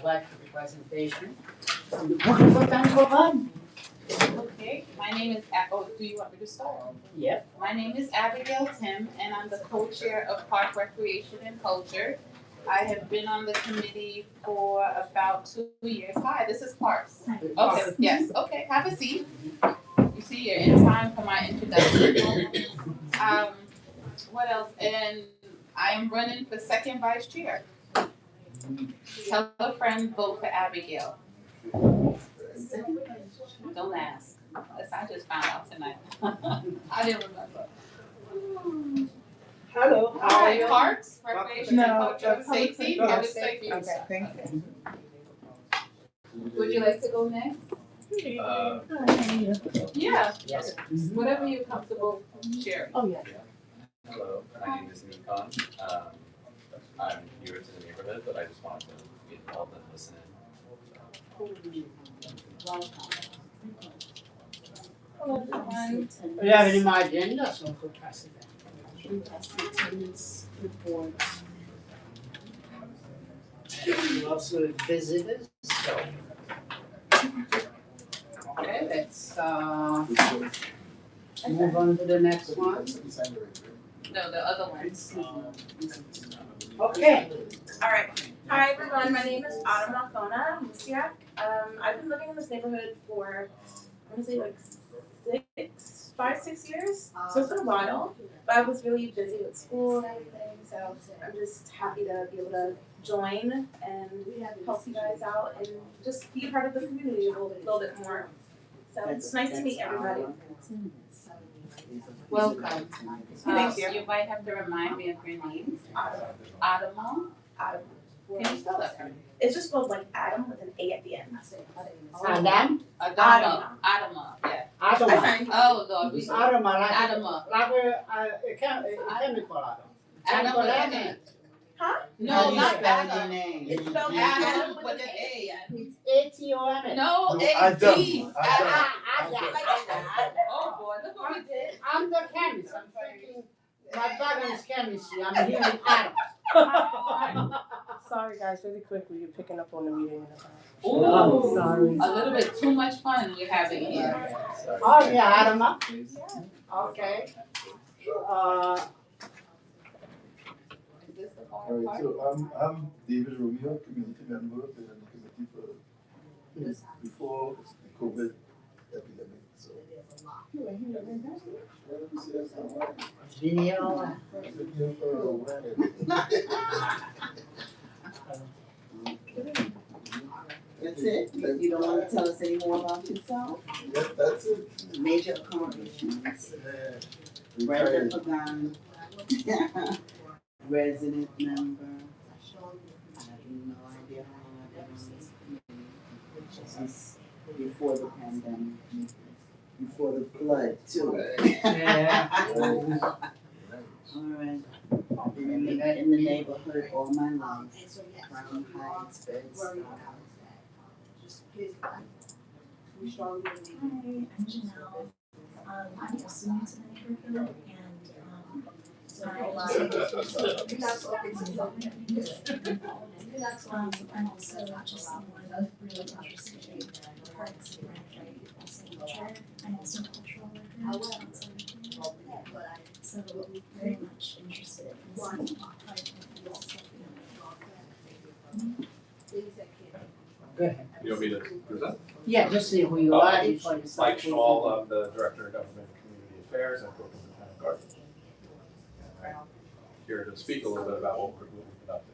like the presentation from the Brooklyn Botanical Garden. Okay, my name is, do you want me to start? Yep. My name is Abigail Tim, and I'm the co-chair of Park Recreation and Culture. I have been on the committee for about 2 years. Hi, this is Parks. Okay, yes, okay, have a seat. You see, you're in time for my introduction. What else? And I am running for second vice chair. Tell a friend, vote for Abigail. Don't ask. I just found out tonight. I didn't remember. Hello, how are Hi, you? Parks, Recreation and Culture, public Safety, safety. Public Safety. Okay, thank you. Would you like to go next? Yeah, Yes. whatever you're comfortable sharing. Oh, yeah. Hello, my name is Nikan. I'm newer to the neighborhood, but I just wanted to get involved and listen Hello, everyone. We have it in my agenda, so we'll pass it down. We also have visitors, so. Okay, let's move on to the next one. No, the other ones. Okay. All right. Hi, everyone. My name is Autumn Alfona Musiak. I've been living in this neighborhood for, I want to say like 6 years. So it's been a while. But I was really busy with school and everything. So I'm just happy to be able to join and help you guys out and just be a part of the community a little bit more. So it's nice to meet everybody. Welcome. Thank you. You might have to remind me of your name. Adamo? Can you spell that for me? It's just spelled like Adam with an A at the end. Adam? Adamo. Adamo, yeah. Adama. Fine. Oh, Lord, we. It's Adama, like Adama. a chemical Adam. Adam with an A. No, not Adam. It's spelled Adam with an A. It's ATOM. No, Adam. A-D. Adam. Oh, boy, look what we did. I'm the chemist. I'm thinking, my background is chemistry. I'm hearing atoms. Sorry guys, really quickly, you're picking up on the meeting in the back. Oh, Ooh, sorry. a little bit too much fun we're having here. Oh, yeah, Adama. Okay. Is this the part? Alright, so I'm David Romeo, community member, been in the community before the COVID epidemic, so. Video. Been here for a while. That's it? You don't want to tell us any more about yourself? That's it. Major accomplishments. Brenda Retired. Pagan, resident member. I have no idea how long I've been on this committee. Since before the pandemic, before the flood too. Yeah. All right. Been in the neighborhood all my life. Crown Heights, Bed-Stuy. Hi, I'm Janelle. I'm also new to the neighborhood I'm also just someone really interested in parks and culture. I'm also a cultural worker so very much interested in seeing Go ahead. You want me to present? Yeah, just see who you are before you start. Mike Schwal, I'm the Director of Government and Community Affairs at Brooklyn Botanic Garden. I'm here to speak a little bit about what we've been up to.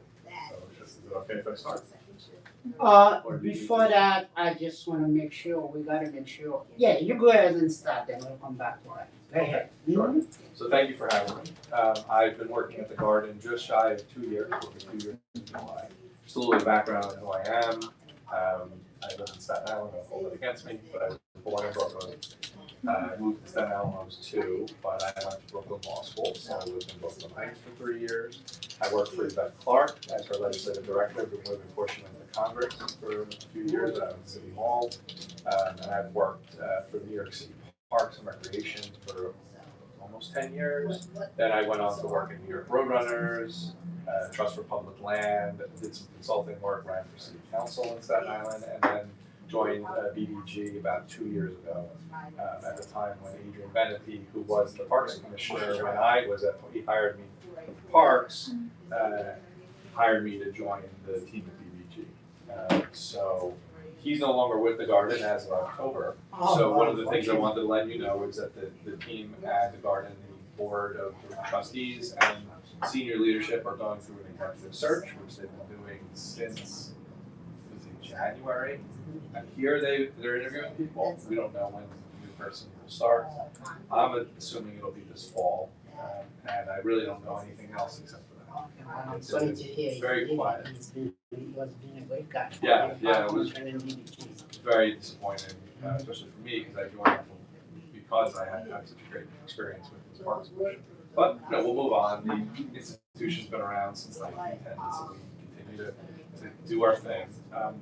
So is it okay if I start? Before that, I just wanna make sure, we gotta make sure, yeah, you go ahead and start, then we'll come back to that. Go ahead. Sure. So thank you for having me. I've been working at the garden just shy of 2 years, over 2 years in July. Just a little bit of background on who I am. I live in Staten Island, don't hold it against me, but I was born in Brooklyn. I moved to Staten Island when I was 2, but I went to Brooklyn Law School, so I lived in Brooklyn Heights for 3 years. I worked for Yvette Clarke as her legislative director, been moving portion of the Congress for a few years out in City Hall. And I've worked for New York City Parks and Recreation for almost almost 10 years. Then I went on to work in New York Roadrunners, Trust for Public Land, did some consulting work, ran for City Council in Staten Island, and then joined BDG about 2 years ago. At the time when Adrian Benetti, who was the Parks Commissioner when I was he hired me for Parks, hired me to join the team at BDG. So he's no longer with the Garden as of October. So one of the things I wanted to let you know is that the team at the Garden, the board of trustees and senior leadership are going through an executive search, which they've been doing since January. And here they're interviewing people. We don't know when the new person will start. I'm assuming it'll be this fall, and I really don't know anything else except for that. I'm sorry to hear. Very quiet. He was being a great guy. Yeah, it was Commissioner in BDG. very disappointing, especially for me, because I joined because I had such a great experience with the Parks Commission. But we'll move on. The institution's been around since 1910, so we continue to do our thing.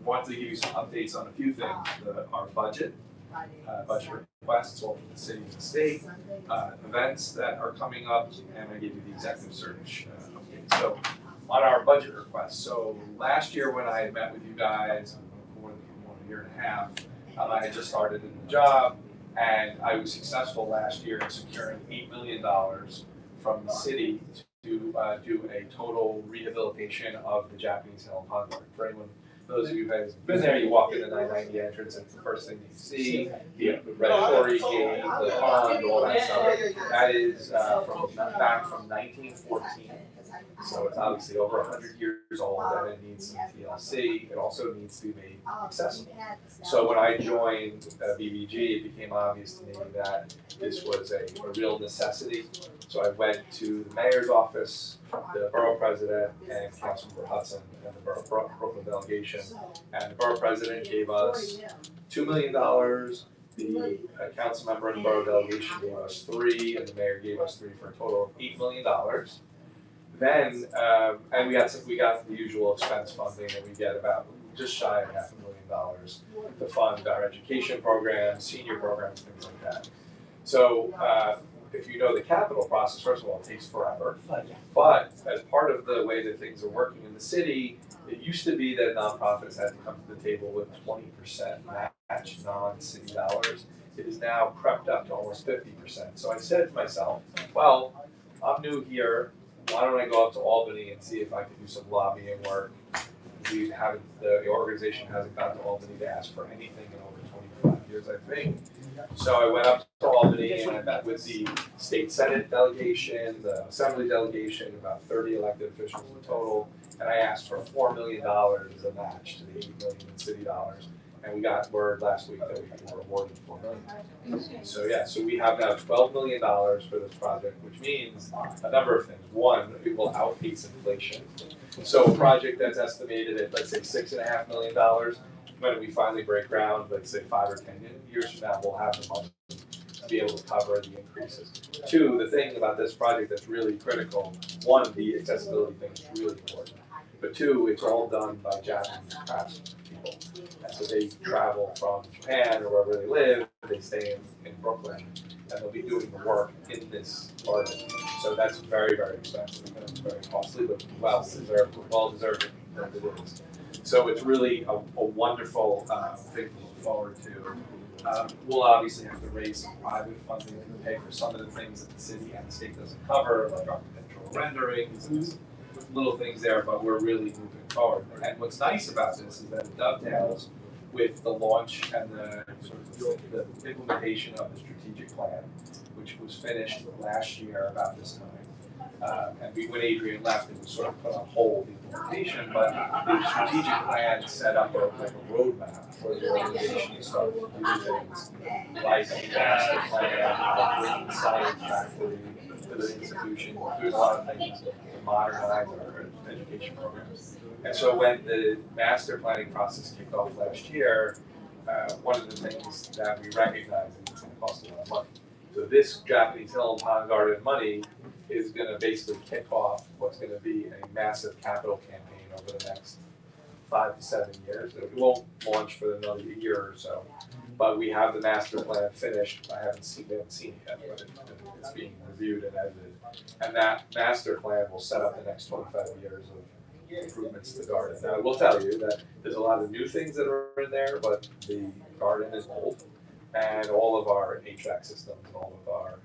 Wanted to give you some updates on a few things. Our budget requests, all from the city and the state, events that are coming up, and I gave you the executive search update. So on our budget requests, so last year when I had met with you guys, more than a year and a half, I had just started in the job, and I was successful last year in securing $8 million from the city to do a total rehabilitation of the Japanese Hill and Pond Garden. For anyone, those of you who have been there, you walk in the 990 entrance, and it's the first thing you see, the predatory gate, the pond, all that stuff. That is back from 1914. So it's obviously over 100 years old, and it needs some TLC. It also needs to be made accessible. So when I joined BBG, it became obvious to me that this was a real necessity. So I went to the mayor's office, the borough president, and Councilmember Hudson, and the Brooklyn delegation. And the borough president gave us $2 million. The council member and the borough delegation gave us $3 million, and the mayor gave us $3 million for a total of $8 million. Then, and we got the usual expense funding, and we get about just shy of $500,000 to fund our education programs, senior programs, things like that. So, if you know the capital process, first of all, it takes forever. But as part of the way that things are working in the city, it used to be that nonprofits had to come to the table with 20% match non-city dollars. It is now crept up to almost 50%. So I said to myself, well, I'm new here. Why don't I go up to Albany and see if I can do some lobbying work? The organization hasn't gotten to Albany to ask for anything in over 25 years, I think. So I went up to Albany and I met with the state senate delegation, the assembly delegation, about 30 elected officials in total, and I asked for $4 million as a match to the $8 million in city dollars. And we got word last week that we were awarded $4 million. So we have now $12 million for this project, which means a number of things. One, it will outpace inflation. So a project that's estimated at, let's say, $6.5 million, when we finally break ground, let's say 5 or 10 years from now, we'll have the money to be able to cover the increases. Two, the thing about this project that's really critical, one, the accessibility thing is really important. But two, it's all done by Japanese craftspeople. And so they travel from Japan or wherever they live, they stay in Brooklyn, and they'll be doing the work in this garden. So that's very, very expensive and very costly, but well deserved that it is. So it's really a wonderful thing to look forward to. We'll obviously have to raise some private funding to pay for some of the things that the city and the state doesn't cover, like architectural renderings and little things there, but we're really moving forward. And what's nice about this is that it dovetails with the launch and the sort of the implementation of the strategic plan, which was finished last year about this time. When Adrian left, it was sort of put on hold, the implementation, but the strategic plan set up a roadmap for the organization to start to do things like a master plan, bringing science back to the institution, doing a lot of things to modernize our education programs. And so when the master planning process kicked off last year, one of the things that we recognized is it's going to cost a lot of money. So this Japanese Hill and Pond Garden money is going to basically kick off what's going to be a massive capital campaign over the next 5 to 7 years. It won't launch for another year or so, but we have the master plan finished. We haven't seen it yet, but it's being reviewed and edited. And that master plan will set up the next 25 years of improvements to the garden. Now, I will tell you that there's a lot of new things that are in there, but the garden is old, and all of our HVAC systems, all of our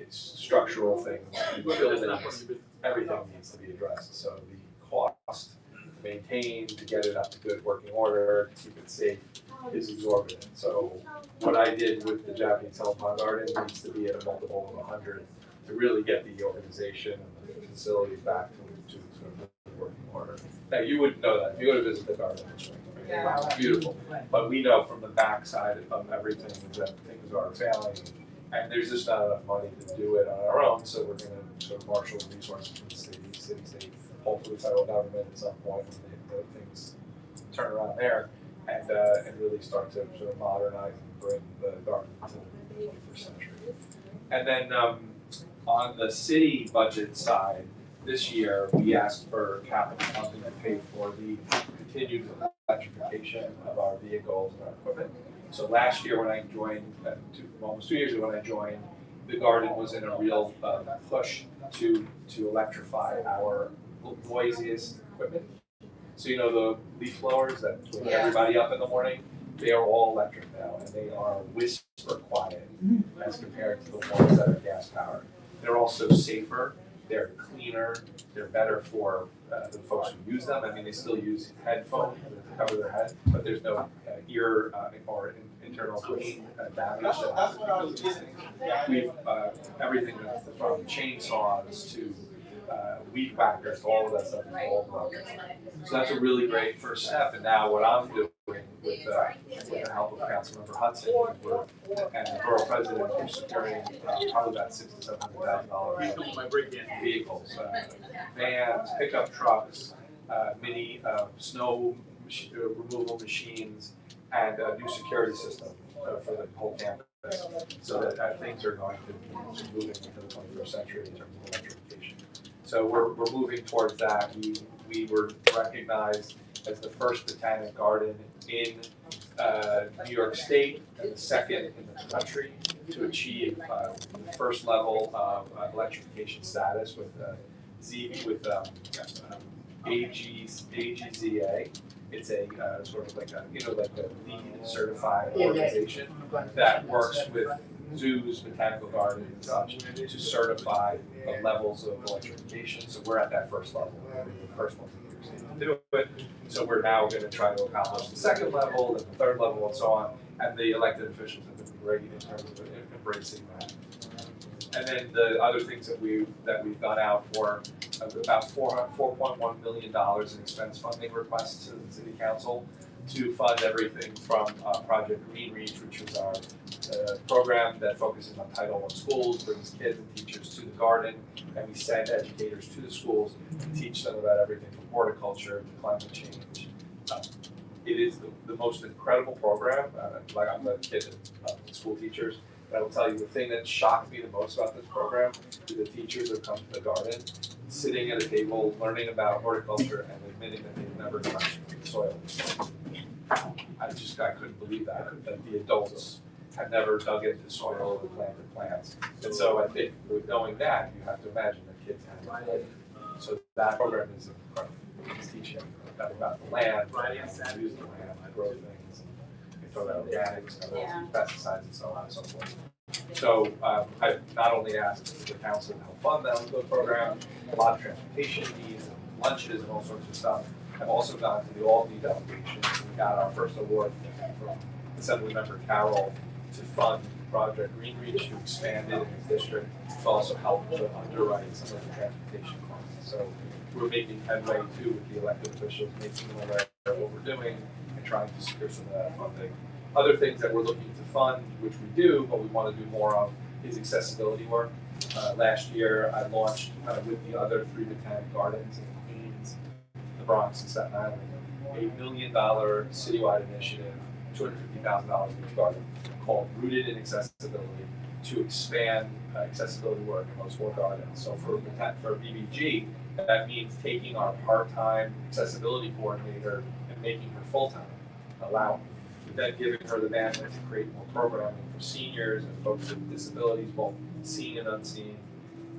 structural things, buildings, everything needs to be addressed. So the cost to maintain, to get it up to good working order, to keep it safe, is exorbitant. So what I did with the Japanese Helen Pond Garden needs to be at a multiple of 100 to really get the organization and the facilities back to sort of working order. Now, you wouldn't know that if you go to visit the garden in the spring. It's beautiful, but we know from the backside of everything that things are failing, and there's just not enough money to do it on our own. So we're going to sort of marshal the resources from the city state, hopefully federal government at some point when things turn around there, and really start to sort of modernize and bring the garden to the 21st century. And then on the city budget side, this year we asked for capital funding to pay for the continued electrification of our vehicles and our equipment. So last year when I joined, almost 2 years ago when I joined, the garden was in a real push to electrify our noisiest equipment. So you know the leaf blowers that wake everybody up in the morning, they are all electric now, and they are whisper quiet as compared to the ones that are gas powered. They're also safer, they're cleaner, they're better for the folks who use them. I mean, they still use headphones to cover their head, but there's no ear or internal clean damage. We've everything from chainsaws to weed whackers, all of that stuff is all electric. So that's a really great first step. And now what I'm doing with the help of Councilmember Hudson and the borough president, we're securing probably about $600,000 to $700,000 vehicles, vans, pickup trucks, mini snow removal machines, and a new security system for the whole campus, so that things are going to be moving into the 21st century in terms of electrification. So we're moving towards that. We were recognized as the first botanic garden in New York State and the second in the country to achieve the first level of electrification status with AGZA. It's a sort of like a LEED certified organization that works with zoos, botanical gardens, and such to certify the levels of electrification. So we're at that first level. We're the first ones in New York State to do it. So we're now going to try to accomplish the second level, then the third level, and so on. And the elected officials have been great in terms of embracing that. And then the other things that we've gone out for about $4.1 million in expense funding requests to the City Council to fund everything from Project Green Reach, which is our program that focuses on Title I schools, brings kids and teachers to the garden, and we send educators to the schools to teach them about everything from horticulture to climate change. It is the most incredible program. Like I'm a kid and school teachers, but I will tell you the thing that shocked me the most about this program is the teachers that come to the garden, sitting at a table, learning about horticulture and admitting that they've never touched the soil. I couldn't believe that the adults had never dug into soil or planted plants. And so I think with knowing that, you have to imagine that kids have it. So that program is incredible. It's teaching about the land, use the land, grow things, and talk about organics, pesticides, and so on and so forth. So I've not only asked the council to help fund that program, a lot of transportation needs, and lunches, and all sorts of stuff. I've also gone to the Albany delegation. We got our first award from Assemblymember Carroll to fund Project Green Reach to expand it in his district, to also help to underwrite some of the transportation costs. So we're making headway too with the elected officials, making them aware of what we're doing and trying to secure some of that funding. Other things that we're looking to fund, which we do, but we want to do more of, is accessibility work. Last year, I launched with the other 3 botanic gardens in Queens, the Bronx, and Staten Island, $1 million citywide initiative, $250,000 each garden, called Rooted in Accessibility, to expand accessibility work in those 4 gardens. So for BBG, that means taking our part-time accessibility coordinator and making her full-time, allowing then giving her the bandwidth to create more programming for seniors and folks with disabilities, both seen and unseen,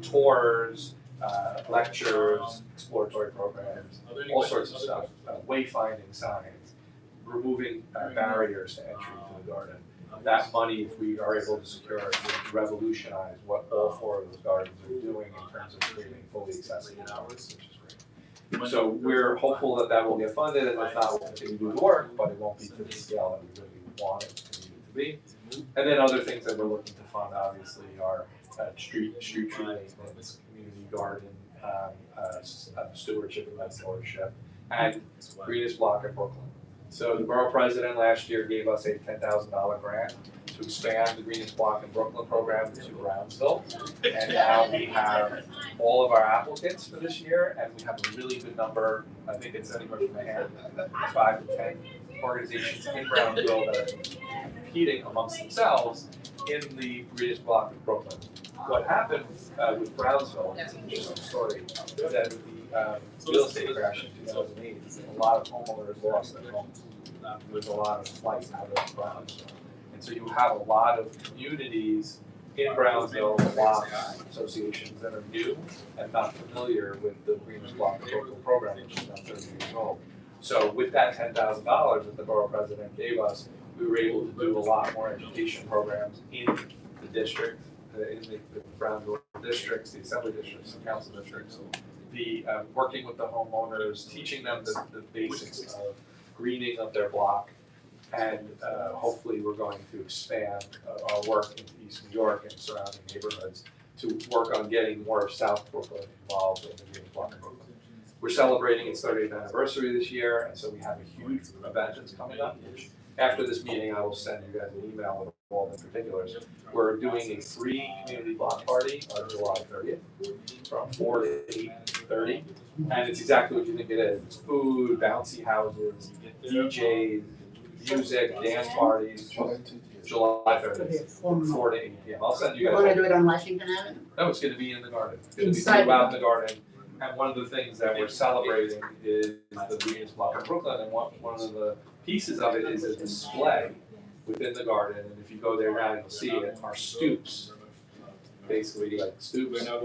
tours, lectures, exploratory programs, all sorts of stuff, wayfinding signs, removing barriers to entry to the garden. That money, if we are able to secure it, would revolutionize what all four of those gardens are doing in terms of creating fully accessible hours, which is great. So we're hopeful that that will get funded, and if not, we'll continue to do the work, but it won't be to the scale that we really want it to need it to be. And then other things that we're looking to fund, obviously, are street tree maintenance, community garden, stewardship and mentorship, and greenest block in Brooklyn. So the borough president last year gave us a $10,000 grant to expand the greenest block in Brooklyn program to Brownsville. And now we have all of our applicants for this year, and we have a really good number. I think it's anywhere from 5 to 10 organizations in Brownsville that are competing amongst themselves in the greenest block of Brooklyn. What happened with Brownsville, it's an interesting story, is that the real estate crash in 2008, a lot of homeowners lost their homes. There was a lot of flight out of Brownsville. And so you have a lot of communities in Brownsville, block associations that are new and not familiar with the Greenest Block of Brooklyn program, which is now 30 years old. So with that $10,000 that the borough president gave us, we were able to do a lot more education programs in the district, in the Brownsville districts, the assembly districts, the council districts, the working with the homeowners, teaching them the basics of greening of their block, and hopefully we're going to expand our work into East New York and surrounding neighborhoods to work on getting more of South Brooklyn involved in the green block of Brooklyn. We're celebrating its 30th anniversary this year, and so we have a huge event that's coming up, which after this meeting I will send you guys an email with all the particulars. We're doing a free community block party on July 30th from 4 to 8:30, and it's exactly what you think it is. It's food, bouncy houses, DJs, music, dance parties. July 30th, from 4 to 8 p.m. I'll send you guys. You're gonna do it on Washington Avenue? No, it's gonna be in the garden. It's gonna Inside be throughout the garden. And one of the things that we're celebrating is the greenest block of Brooklyn, and one of the pieces of it is a display within the garden, and if you go there now, you'll see it, are stoops, basically like stoops, or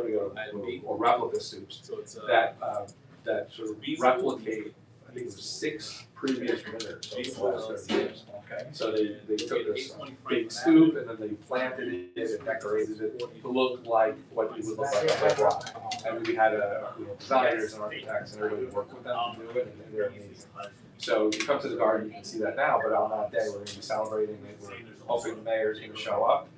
replica stoops, that sort of replicate, I think it was 6 previous winners over the last 30 years. So they took this big stoop and then they planted it and decorated it to look like what it would look like on the block. And we had designers and architects and everybody worked with them to do it, and they're amazing. So you come to the garden, you can see that now, but on that day, we're gonna be celebrating it. We're hoping the mayor's gonna show up.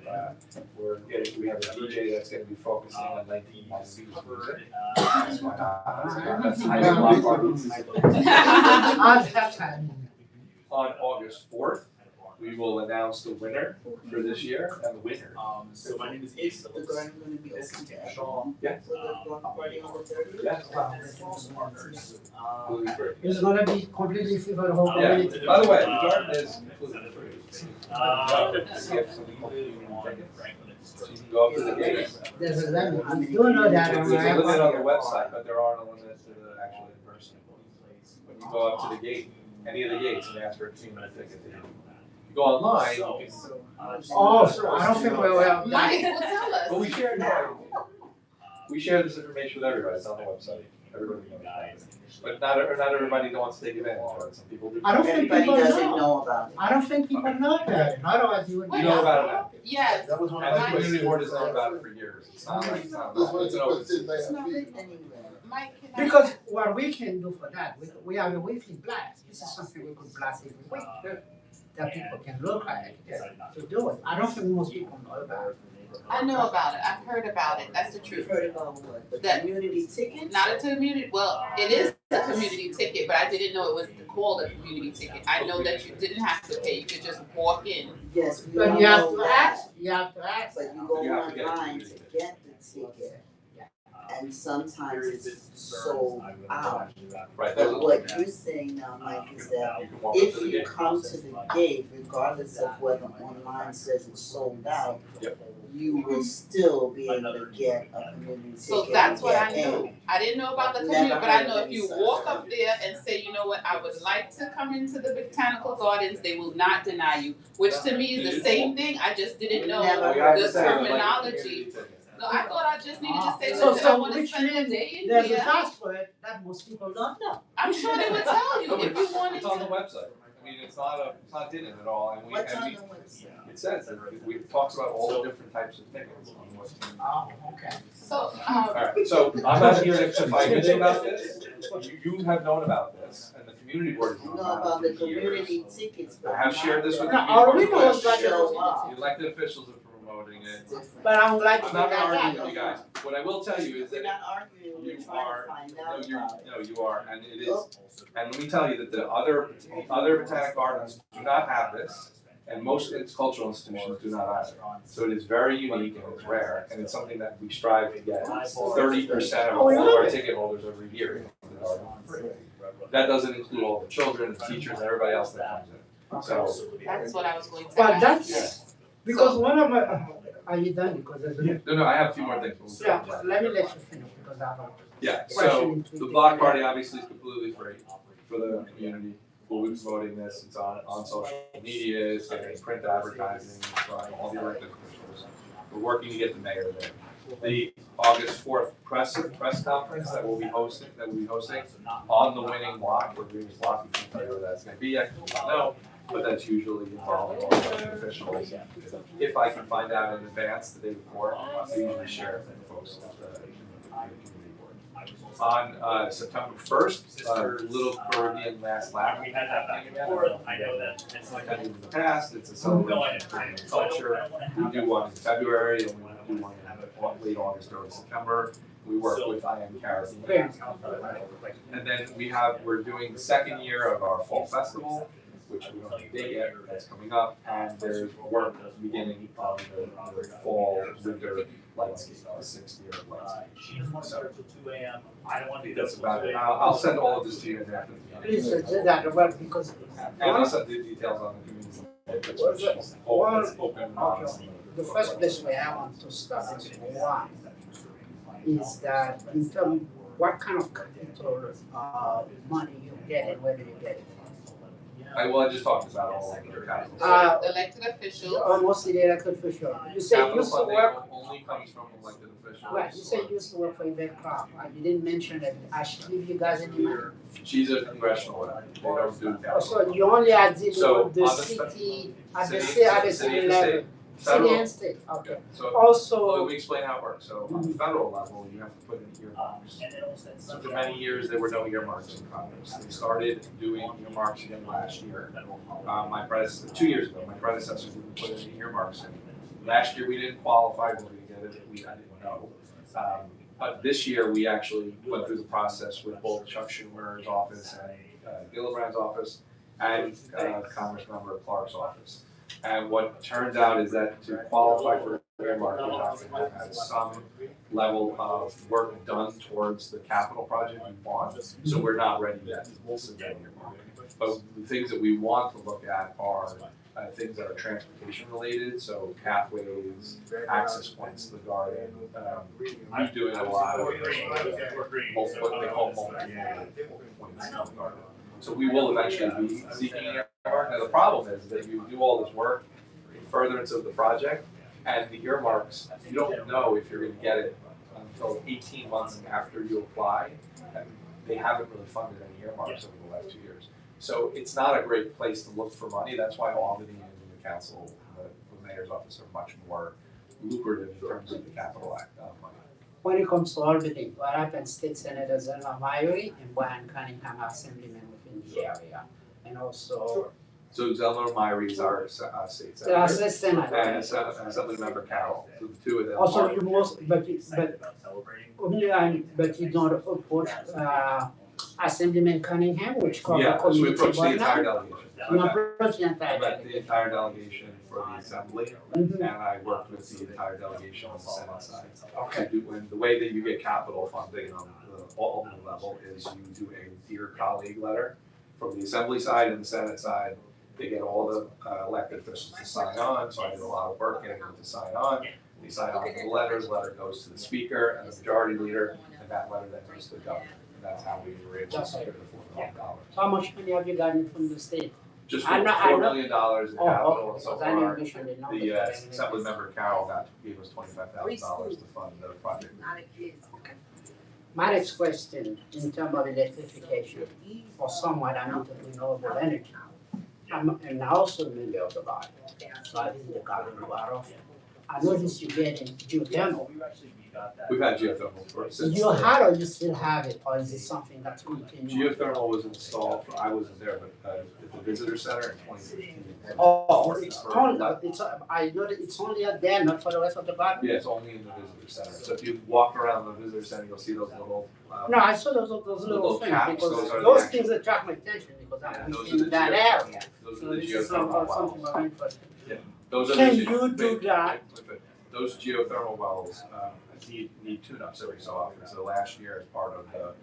We have a DJ that's gonna be focusing on 1990s music. That's why not. That's high block parties. I'll have time. On August 4th, we will announce the winner for this year and the winner. So my name is Ace. The garden gonna be open to everyone? Yeah. For the block party on the 30th? Yes. It's gonna be completely free for the whole Yeah, community. by the way, the garden is completely free. So you can go up to the gates. There's a limit, we do know that on There's a limit on the our. website, but there are no limits to the actual in-person. When you go up to the gate, any of the gates, and ask for a 2-minute ticket. You go online, you can. Oh, so I don't think we're Mike will tell us. But we share this information with everybody, it's on the website, everybody knows about it. But not everybody wants to take advantage of it, some people do. I don't think Everybody people doesn't know. know about it. I don't think people know that, otherwise you would. You know about it now. Yes. That was one And of the my community questions. board has known about it for years, it's not like, it's not, That's one of it's the an open questions secret. It's not I written have. anywhere. Mike, can I? Because what we can do for that, we have a weekly blast, this is something we could blast every week, that people can look at to do it. I don't think most people know about it. I know about it, I've heard about it, that's the You've truth. heard about what? The That- community tickets? Not a community, well, it is a community ticket, but I didn't know it was called a community ticket. I know that you didn't have to pay, you could just walk in. Yes, we all But you have know to that. ask, you have to ask. But you go You have to get a online to community get the ticket. and sometimes it's sold out. Right, But those are what you're saying now, Mike, is that you can walk up to if the you gate. come to the gate, regardless of whether online says it's sold out, Yep. you will still be able to get a community ticket. So that's what I and get in. knew. I didn't know about the Never community, but I heard know of if you any such. walk up there and say, you know what, I would like to come into the botanical gardens, they will not deny you. Which to me is the same thing, I just didn't know Never We have to the say, like, terminology. community tickets. No, I thought I just needed to say, So- listen, I so wanna which spend a means day in There's a here. task for it that most people don't know. I'm sure they would tell you No, if you it's wanted on the to. website. I mean, it's not hidden at all, and What's and on we, the website? it says that it talks about all the different types of tickets on what. Oh, okay. So, Alright, so I'm not here to fight with you about this, you have known about this, and the community board has You known know about about the it for years. community tickets, but I have shared this with the No, community all we board know for is like years. show up. The elected officials are promoting it. It's different. But I'm glad to I'm know not that. arguing with you guys, what I will tell you is We're that not arguing, we're you trying are, to find no, out you, about it. no, you are, and it is. And let me tell you that the other botanic gardens do not have this, and most cultural institutions do not either. So it is very unique and it's rare, and it's something that we strive to get 30% of all our ticket holders every year into the garden for free. That doesn't include all the children, the teachers, and everybody else that comes in. So, that's what I was going to But ask. that's, because one of my, are you done? Because there's a. no, I have a few more things. We'll Yeah, talk about. let me let you finish because I have a. Yeah, Question so in the tweet. block party obviously is completely free for the community. We'll be promoting this, it's on social media, it's getting print advertising from all the elected officials. We're working to get the mayor there. The August 4th press conference that we'll be hosting on the winning block, the green block, we can tell you where that's gonna be, I don't know, but that's usually involving all elected officials. If I can find out in advance, the day before, I usually share it with the folks at the community board. On September 1st, Little Caribbean Last Lap. We had that back and forth, I know that it's like. In the past, it's a celebration of culture. We do one in February and we do one in late August, early September. We work with IM Caribbean. And then we're doing the second year of our fall festival, which we don't have a date yet, that's coming up. And there's work beginning on the fall winter lightscape, the 6th year of lightscape. She doesn't want to start till 2 a.m. I don't want to be. That's about it. I'll send all of this to you guys after the meeting. Please do that, well, because. And I'll send the details on the community. It's open, honestly. The first place where I want to start is one, is that in terms, what kind of capital, money you get and where do you get it from? I just talked about all of the capital. Elected officials. Mostly the elected official. You say you Capital used to funding work, only comes from elected officials. right, you say you used to work for Yvette Clark, you didn't mention that, I should give you guys any money. She's a congressional rep, they don't do Oh, capital. so you only are dealing So, with the on the city, at the city- city, at the city city and level, state. city Federal- and state, okay. So, let Also, me explain how it works. So, on the federal level, you have to put in earmarks. And it all said So for many years, there were no earmarks in Congress. They started doing earmarks again last year. My predecessor, 2 years ago, my predecessor didn't put any earmarks in. Last year, we didn't qualify, we didn't get it, I didn't know. But this year, we actually went through the process with both Chuck Schumer's office and Gillibrand's office and Congressmember Clark's office. And what turns out is that to qualify for earmark, you have to have had some level of work done towards the capital project we want. So we're not ready yet to submit an earmark. But the things that we want to look at are things that are transportation related, so pathways, access points to the garden. We're doing a lot of what they call multi-point points in the garden. So we will eventually be seeking an earmark. Now the problem is that you do all this work in furtherance of the project, and the earmarks, you don't know if you're gonna get it until 18 months after you apply, and they haven't really funded any earmarks over the last 2 years. So it's not a great place to look for money, that's why Albany and the council, the mayor's office are much more lucrative in terms of the capital act money. when it comes to Albany, what happens, State Senator Zelma Mayuri and Brian Cunningham are assemblymen within the area. And also, So Zelma Myrie is our state the senator, senator. and Assemblymember Carroll, so the two of them Also, are. you most, but you don't approach, Assemblyman Cunningham, which cover Yeah, so we community approached the entire government. delegation. You approach the entire I met the entire delegation for the assembly, and I worked with the entire delegation on the Senate side. Okay. The way that you get capital funding on the ultimate level is you do a dear colleague letter from the assembly side and the Senate side. They get all the elected officials to sign on, so I did a lot of work getting them to sign on. They sign on to the letter goes to the speaker and the majority leader, and that letter then goes to the governor. And that's how we were able to secure the $4 million. How much money have you gotten from the state? Just I know- $4 million in capital, and so Because I didn't far, mention the number. the Assembly member Carol gave us $25,000 to fund the project. My next question, in terms of electrification, for someone I know the renewable energy, and I also a member of the board, so I visit the garden quite often. I noticed you getting geothermal. We've had geothermal for since. You had or you still have it, or is it something that's continuing? Geothermal was installed, I wasn't there, but at the visitor center in 2015. Oh, it's only, I know that it's only out there, not for the rest of the garden? Yeah, it's only in the visitor center. So if you walk around the visitor center, you'll see those little. No, I saw those little Little things, caps, because those are the those actual- things attract my attention, because Yeah, I'm those are the in that geothermal- area. Those So are the this is geothermal something wells. of interest. Those are Can the. you do that? Those geothermal wells, need tune-ups every so often. So last year, as part of the,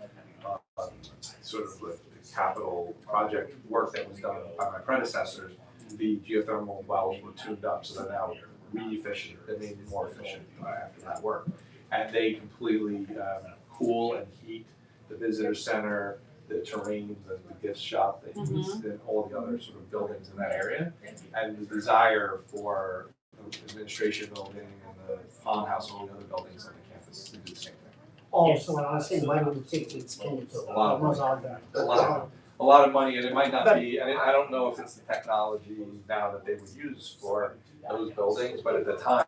sort of the capital project work that was done by my predecessors, the geothermal wells were tuned up, so they're now re-efficient, they made it more efficient after that work. And they completely cool and heat the visitor center, the terrains, and the gift shop, and all the other sort of buildings in that area. And the desire for the administration building and the farmhouse and all the other buildings on the campus to do the same thing. Also, I was saying, why would it take to expand it to A lot of almost all that? A lot of money, and it might not be, and I don't know if it's the technology now that they would use for those buildings, but at the time,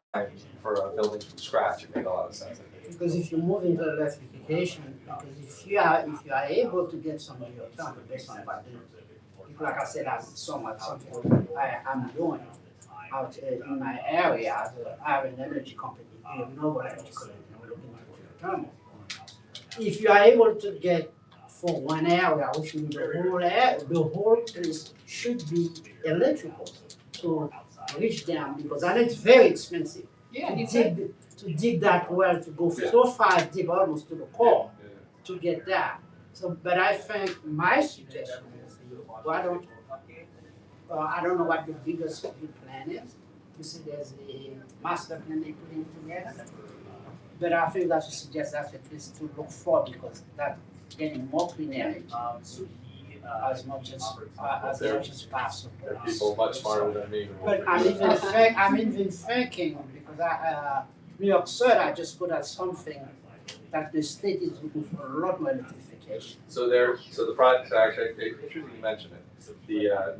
for a building from scratch, it made a lot of sense. Because if you move into electrification, because if you are able to get some geothermal based on what like I said, that's something I'm doing out in my area. I have an energy company, a renewable energy company, and we're looking at geothermal. If you are able to get for one area, which means the whole place should be electrical to reach them, because I know it's very expensive. Yeah, To dig that well, to go so far deep, almost to the core, to get that. So, but I think my suggestion is, why don't, I don't know what the biggest plan is. You see, there's a master plan they putting together. But I think that you suggest that's a place to look for, because that's getting more clean energy as much as possible. There are people much smarter than me. But I'm even thinking, because New York City, I just put out something that the state is looking for a lot more electrification. So the project, actually, interesting you mentioned it. The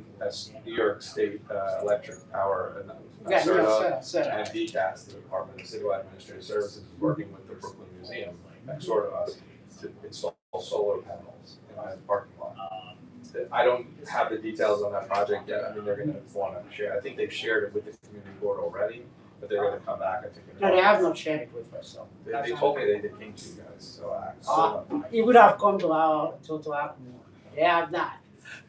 New York State Electric Power and Yeah, New York CERTA City. and DCAS, the Department of Citywide Administrative Services, is working with the Brooklyn Museum next door to us to install solar panels in my parking lot. I don't have the details on that project yet. I mean, they're gonna want to share. I think they've shared it with the community board already, but they're gonna come back, I think. in No, they have not shared it with us, so. They told me they came to you guys, so It would have come to our community. They have not.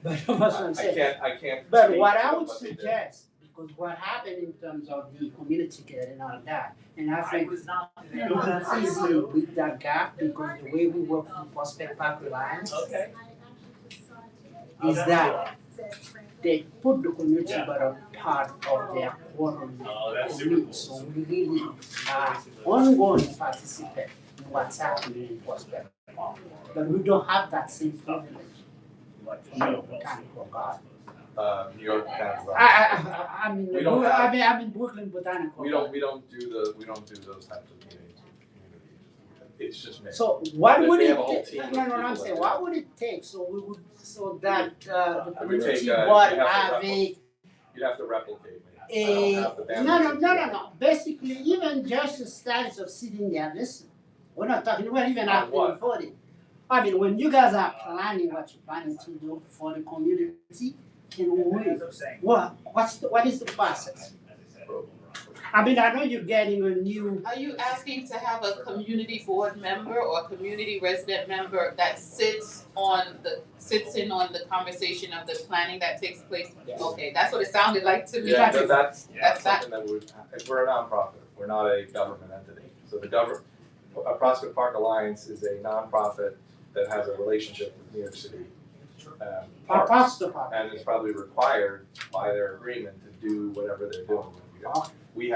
But that's what I'm saying. I can't. But speak what to I them, would but they did. suggest, because what happened in terms of the community care and all that, and I think it's easy with that gap, because the way we work with Prospect Park Alliance is that they put the community but a part of their quarterly committee. So we really ongoing participate in what's happening in Prospect Park. But we don't have that same privilege from the Botanical Garden. New York Botanical I mean, We don't have- I'm in Brooklyn Botanical. We don't do those types of meetings. It's just me. So what would They it have a whole take, team of no, I'm people saying, that what would it take, so that the I would community take, board you have to have You'd have to replicate me. I don't have the bandwidth no, to do that. no, basically, even just the status of sitting there listening, we're not talking, we're even On after what? voting. I mean, when you guys are planning what you're planning to do for the community, can we, what is the process? I mean, I know you're getting a new, Are you asking to have a community board member or a community resident member that sits in on the conversation of the planning that takes place? Okay, that's what it sounded like to me. Yeah, that's That's that. something that would, we're a nonprofit, we're not a government entity. So Prospect Park Alliance is a nonprofit that has a relationship with New York City parks. parks department. And is probably required by their agreement to do whatever they're doing. We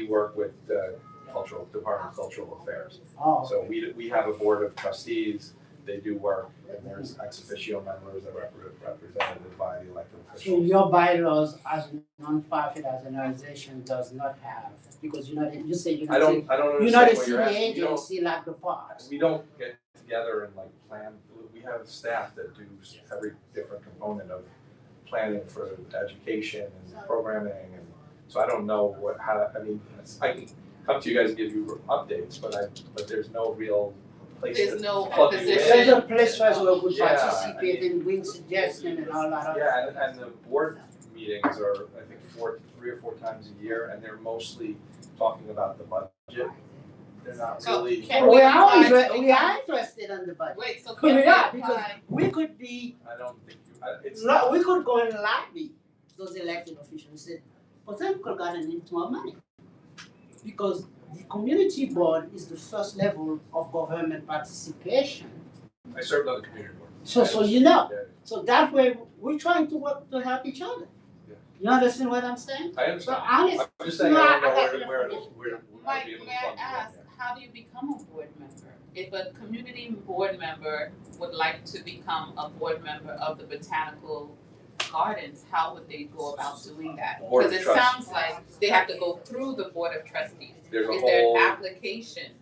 work with Department of Cultural Affairs. Oh, So we have a board of trustees, they do work, and there's ex officio members that are represented by the elected so officials. your bylaws as a non-profit, as an organization does not have, because you say you're I not, don't you're not understand a what city you're asking, agency like the parks. we don't get together and like plan, we have staff that do every different component of planning for education and programming, and so I don't know I can come to you guys and give you updates, but there's no real place to There's no plug you in. position. There's a place where we could Yeah, participate and bring suggestions and all that. Yeah, and the board meetings are, I think, 3 or 4 times a year, and they're mostly talking about the budget. They're not So really. can We are, apply to we are interested in the budget. Wait, so We can we are, because apply? we could be, I don't think it's. we could go and lobby those elected officials and say, Potential Garden needs more money. Because the community board is the first level of government participation. I served on the community board. So you know, Yeah, so that way we're trying to work to help each other. Yeah. You understand what I'm saying? I So understand. honest, I'm just saying, No, I don't I- know where we Mike, might be able to may I plug you in ask, there. how do you become a board member? If a community board member would like to become a board member of the Botanical Gardens, how would they go about doing that? Board of Because it Trustees. sounds like they have to go through the Board of Trustees. There's a Is there whole, an application?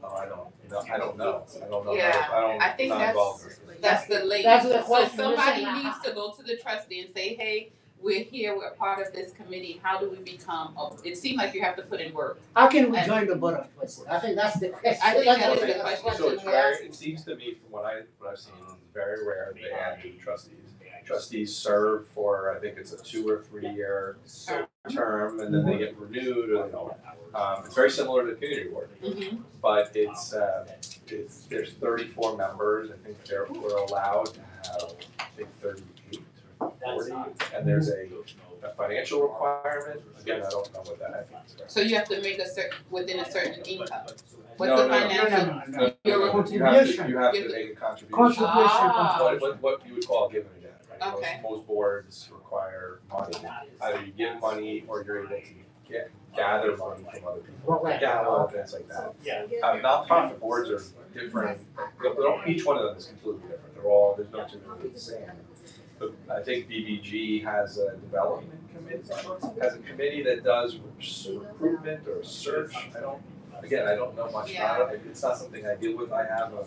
I don't know. Yeah, I think I'm not involved in it. That's the link. That's the So question. somebody Listen, needs to go to the trustee and say, hey, we're here, we're part of this committee, how do we become, it seemed like you have to put in work. how can we join the board of trustees? I think that's the question. I think that is the That's question. So it's we ask. it seems to me from what I've seen, it's very rare that they add new trustees. Trustees serve for, I think it's a 2 or 3 year term, and then they get renewed, or they don't. It's very similar to the community board, Mhm. but there's 34 members, I think we're allowed to have, I think 38 or 40, and there's a financial requirement, again, I don't know what that is. So you have to make within a certain income. What's No, the no, no. financial? No. Your Contribution. You have to make a contribution. Ah. What you would call giving again, right? Okay. Most boards require money, either you give money or you're able to gather money from other people, Right. gala events like that. Nonprofit boards are different, each one of them is completely different, there's no two really the same. But I think BBG has a development committee, has a committee that does recruitment or search, I don't know much about it, it's not something I deal with, I have a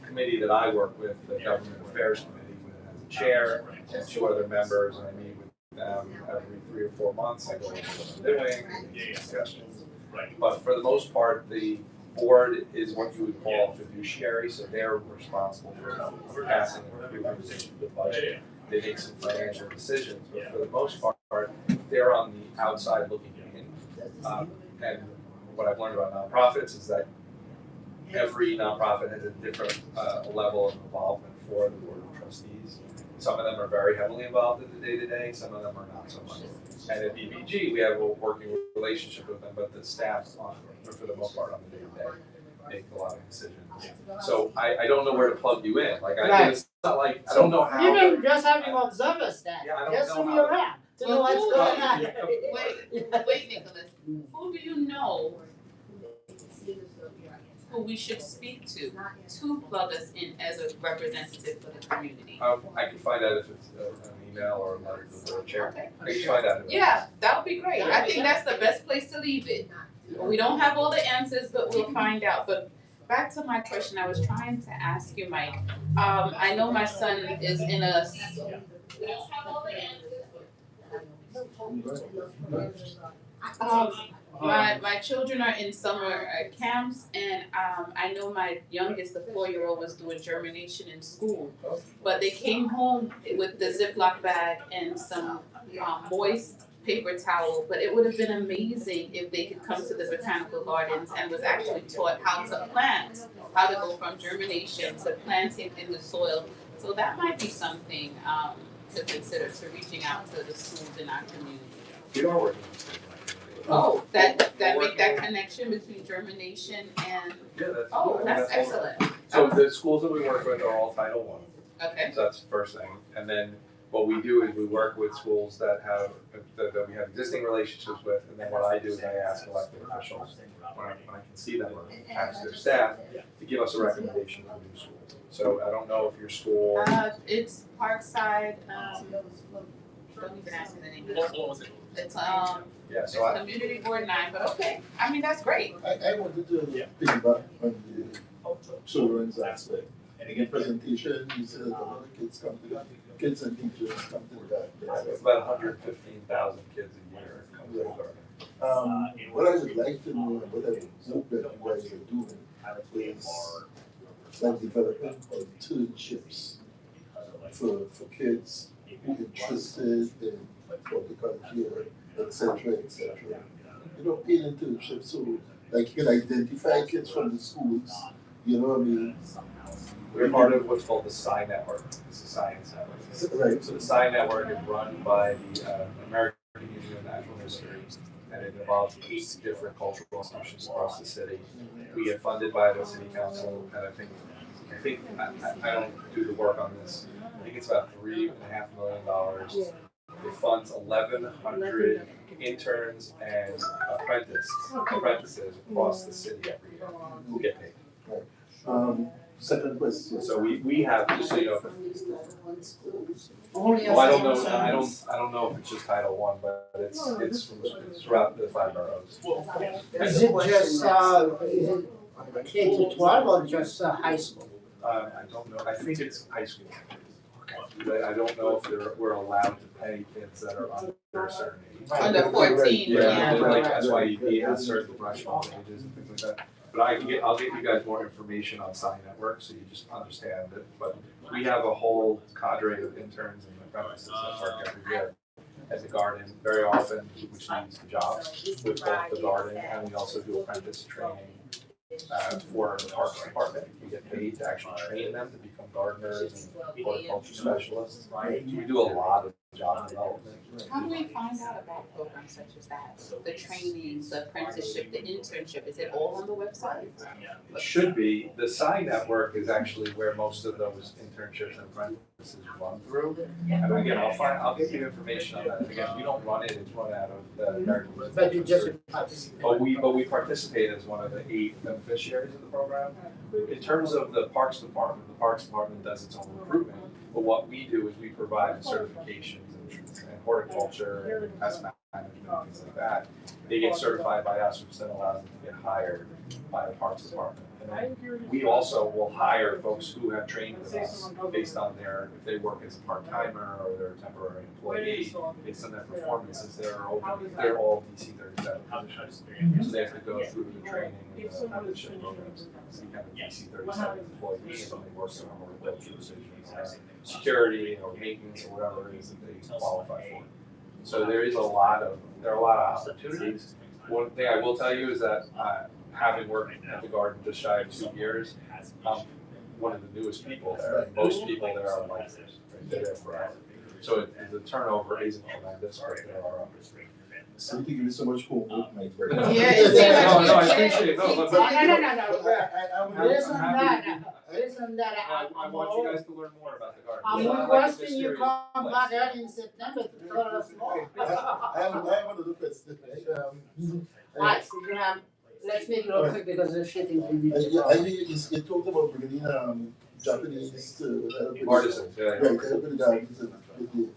committee that I work with, the Government Affairs Committee, which has a chair and 2 other members, and I meet with them every 3 or 4 months, I go over what they're doing, make suggestions. But for the most part, the board is what you would call fiduciary, so they're responsible for passing and approving the budget. They make some financial decisions, but for the most part, they're on the outside looking in. And what I've learned about nonprofits is that every nonprofit has a different level of involvement for the board of trustees. Some of them are very heavily involved in the day-to-day, some of them are not so much. And at BBG, we have a working relationship with them, but the staff for the most part on the day-to-day make a lot of decisions. So I don't know where to plug you in, Right. it's not like, I don't know how. Even just having observers there, Yeah, I don't just know to be how- around, to know Well, what's who- going on. Wait, Nicholas, who do you know who we should speak to plug us in as a representative for the community? I can find out if it's an email or a letter to the board chair. Okay. I can find out. Yeah, that would be great. I think that's the best place to leave it. We don't have all the answers, but we'll find out. But back to my question, I was trying to ask you, Mike. I know my son is in a. My children are in summer camps, and I know my youngest, the 4-year-old, was doing germination in school. But they came home with the Ziploc bag and some moist paper towel, but it would have been amazing if they could come to the botanical gardens and was actually taught how to plant, how to go from germination to planting in the soil. So that might be something to consider, to reaching out to the schools in our community. We are working. Oh, that make that connection between germination and, Yeah, that's. oh, that's all. excellent. So the schools that we work with are all Title I. Okay, So that's the first thing. And then what we do is we work with schools that have, that we have existing relationships with, and then what I do is I ask elected officials, when I can see them or ask their staff, to give us a recommendation for new schools. So I don't know if your school, it's Parkside, don't even ask me the name. What was it? It's, yeah, it's so I, Community Board 9, but okay, I mean, that's great. I wanted to piggyback on the children's aspect. And In the presentation, you said that a lot of kids come to kids and teachers come to the it's about 115,000 kids a year come to the garden. What I would like to know and what I would hope that you guys are doing is like developing internships for kids who are interested in horticulture, etc., etc. You know, paid internships so like you can identify kids from the schools, you know what I mean? We're part of what's called the SCI Network. It's a science network. Right. So the SCI Network is run by the American Museum of Natural History, and it involves 8 different cultural institutions across the city. We get funded by the city council, and I think I don't do the work on this. I think it's about $3.5 million. It funds 1,100 interns and apprentices across the city every year who get paid. Second question. So we have, just so you know, Only well, I don't know if it's just Title I, but it's throughout the 5 boroughs. Is it just, is it K to 12 or just high school? I don't know, I think it's high school. I don't know if we're allowed to pay kids that are under a certain age. Under 14, Yeah, yeah. like SYED has certain threshold ages and things like that. But I'll get you guys more information on SCI Network so you just understand it. But we have a whole cadre of interns and apprentices that work every year at the garden, very often, which leads to jobs with both the garden, and we also do apprentice training for the Parks Department. We get paid to actually train them to become gardeners and horticulture specialists. We do a lot of job development. How do we find out about programs such as that? The training, the apprenticeship, the internship, is it all on the website? It should be. The SCI Network is actually where most of those internships and apprentices run through. And again, I'll get you information on that. Again, we don't run it, it's run out of the American Museum. But you just participate. But we participate as one of the 8 beneficiaries of the program. In terms of the Parks Department does its own recruitment. But what we do is we provide certifications in horticulture and pest management and things like that. They get certified by us, which then allows them to get hired by the Parks Department. And then we also will hire folks who have trained with us based on if they work as a part-timer or they're a temporary employee, based on their performances, they're all DC 37 positions. So they have to go through the training and the apprenticeship programs to become a DC 37 employee, and then they work in a horticulture division, security or maintenance or whatever it is that they qualify for. So there are a lot of opportunities. One thing I will tell you is that having worked at the garden just shy of 2 years, one of the newest people there. Most people there are lifers, right? They're there forever. So the turnover isn't tremendous, but there are opportunities. So thank you so much for Mike. Yeah, it seems like No, you I did. appreciate it. No, but- No. Listen I'm that, I want you guys to learn more about the garden. I'm Yeah, I like requesting you this come series. back early in September to tell us more. I have another question, right? Alright, so you have, let's make it real quick because the shitting we need to I go. hear you talked about bringing in Japanese to help with Artisans, yeah. right, help with the gardens and with the,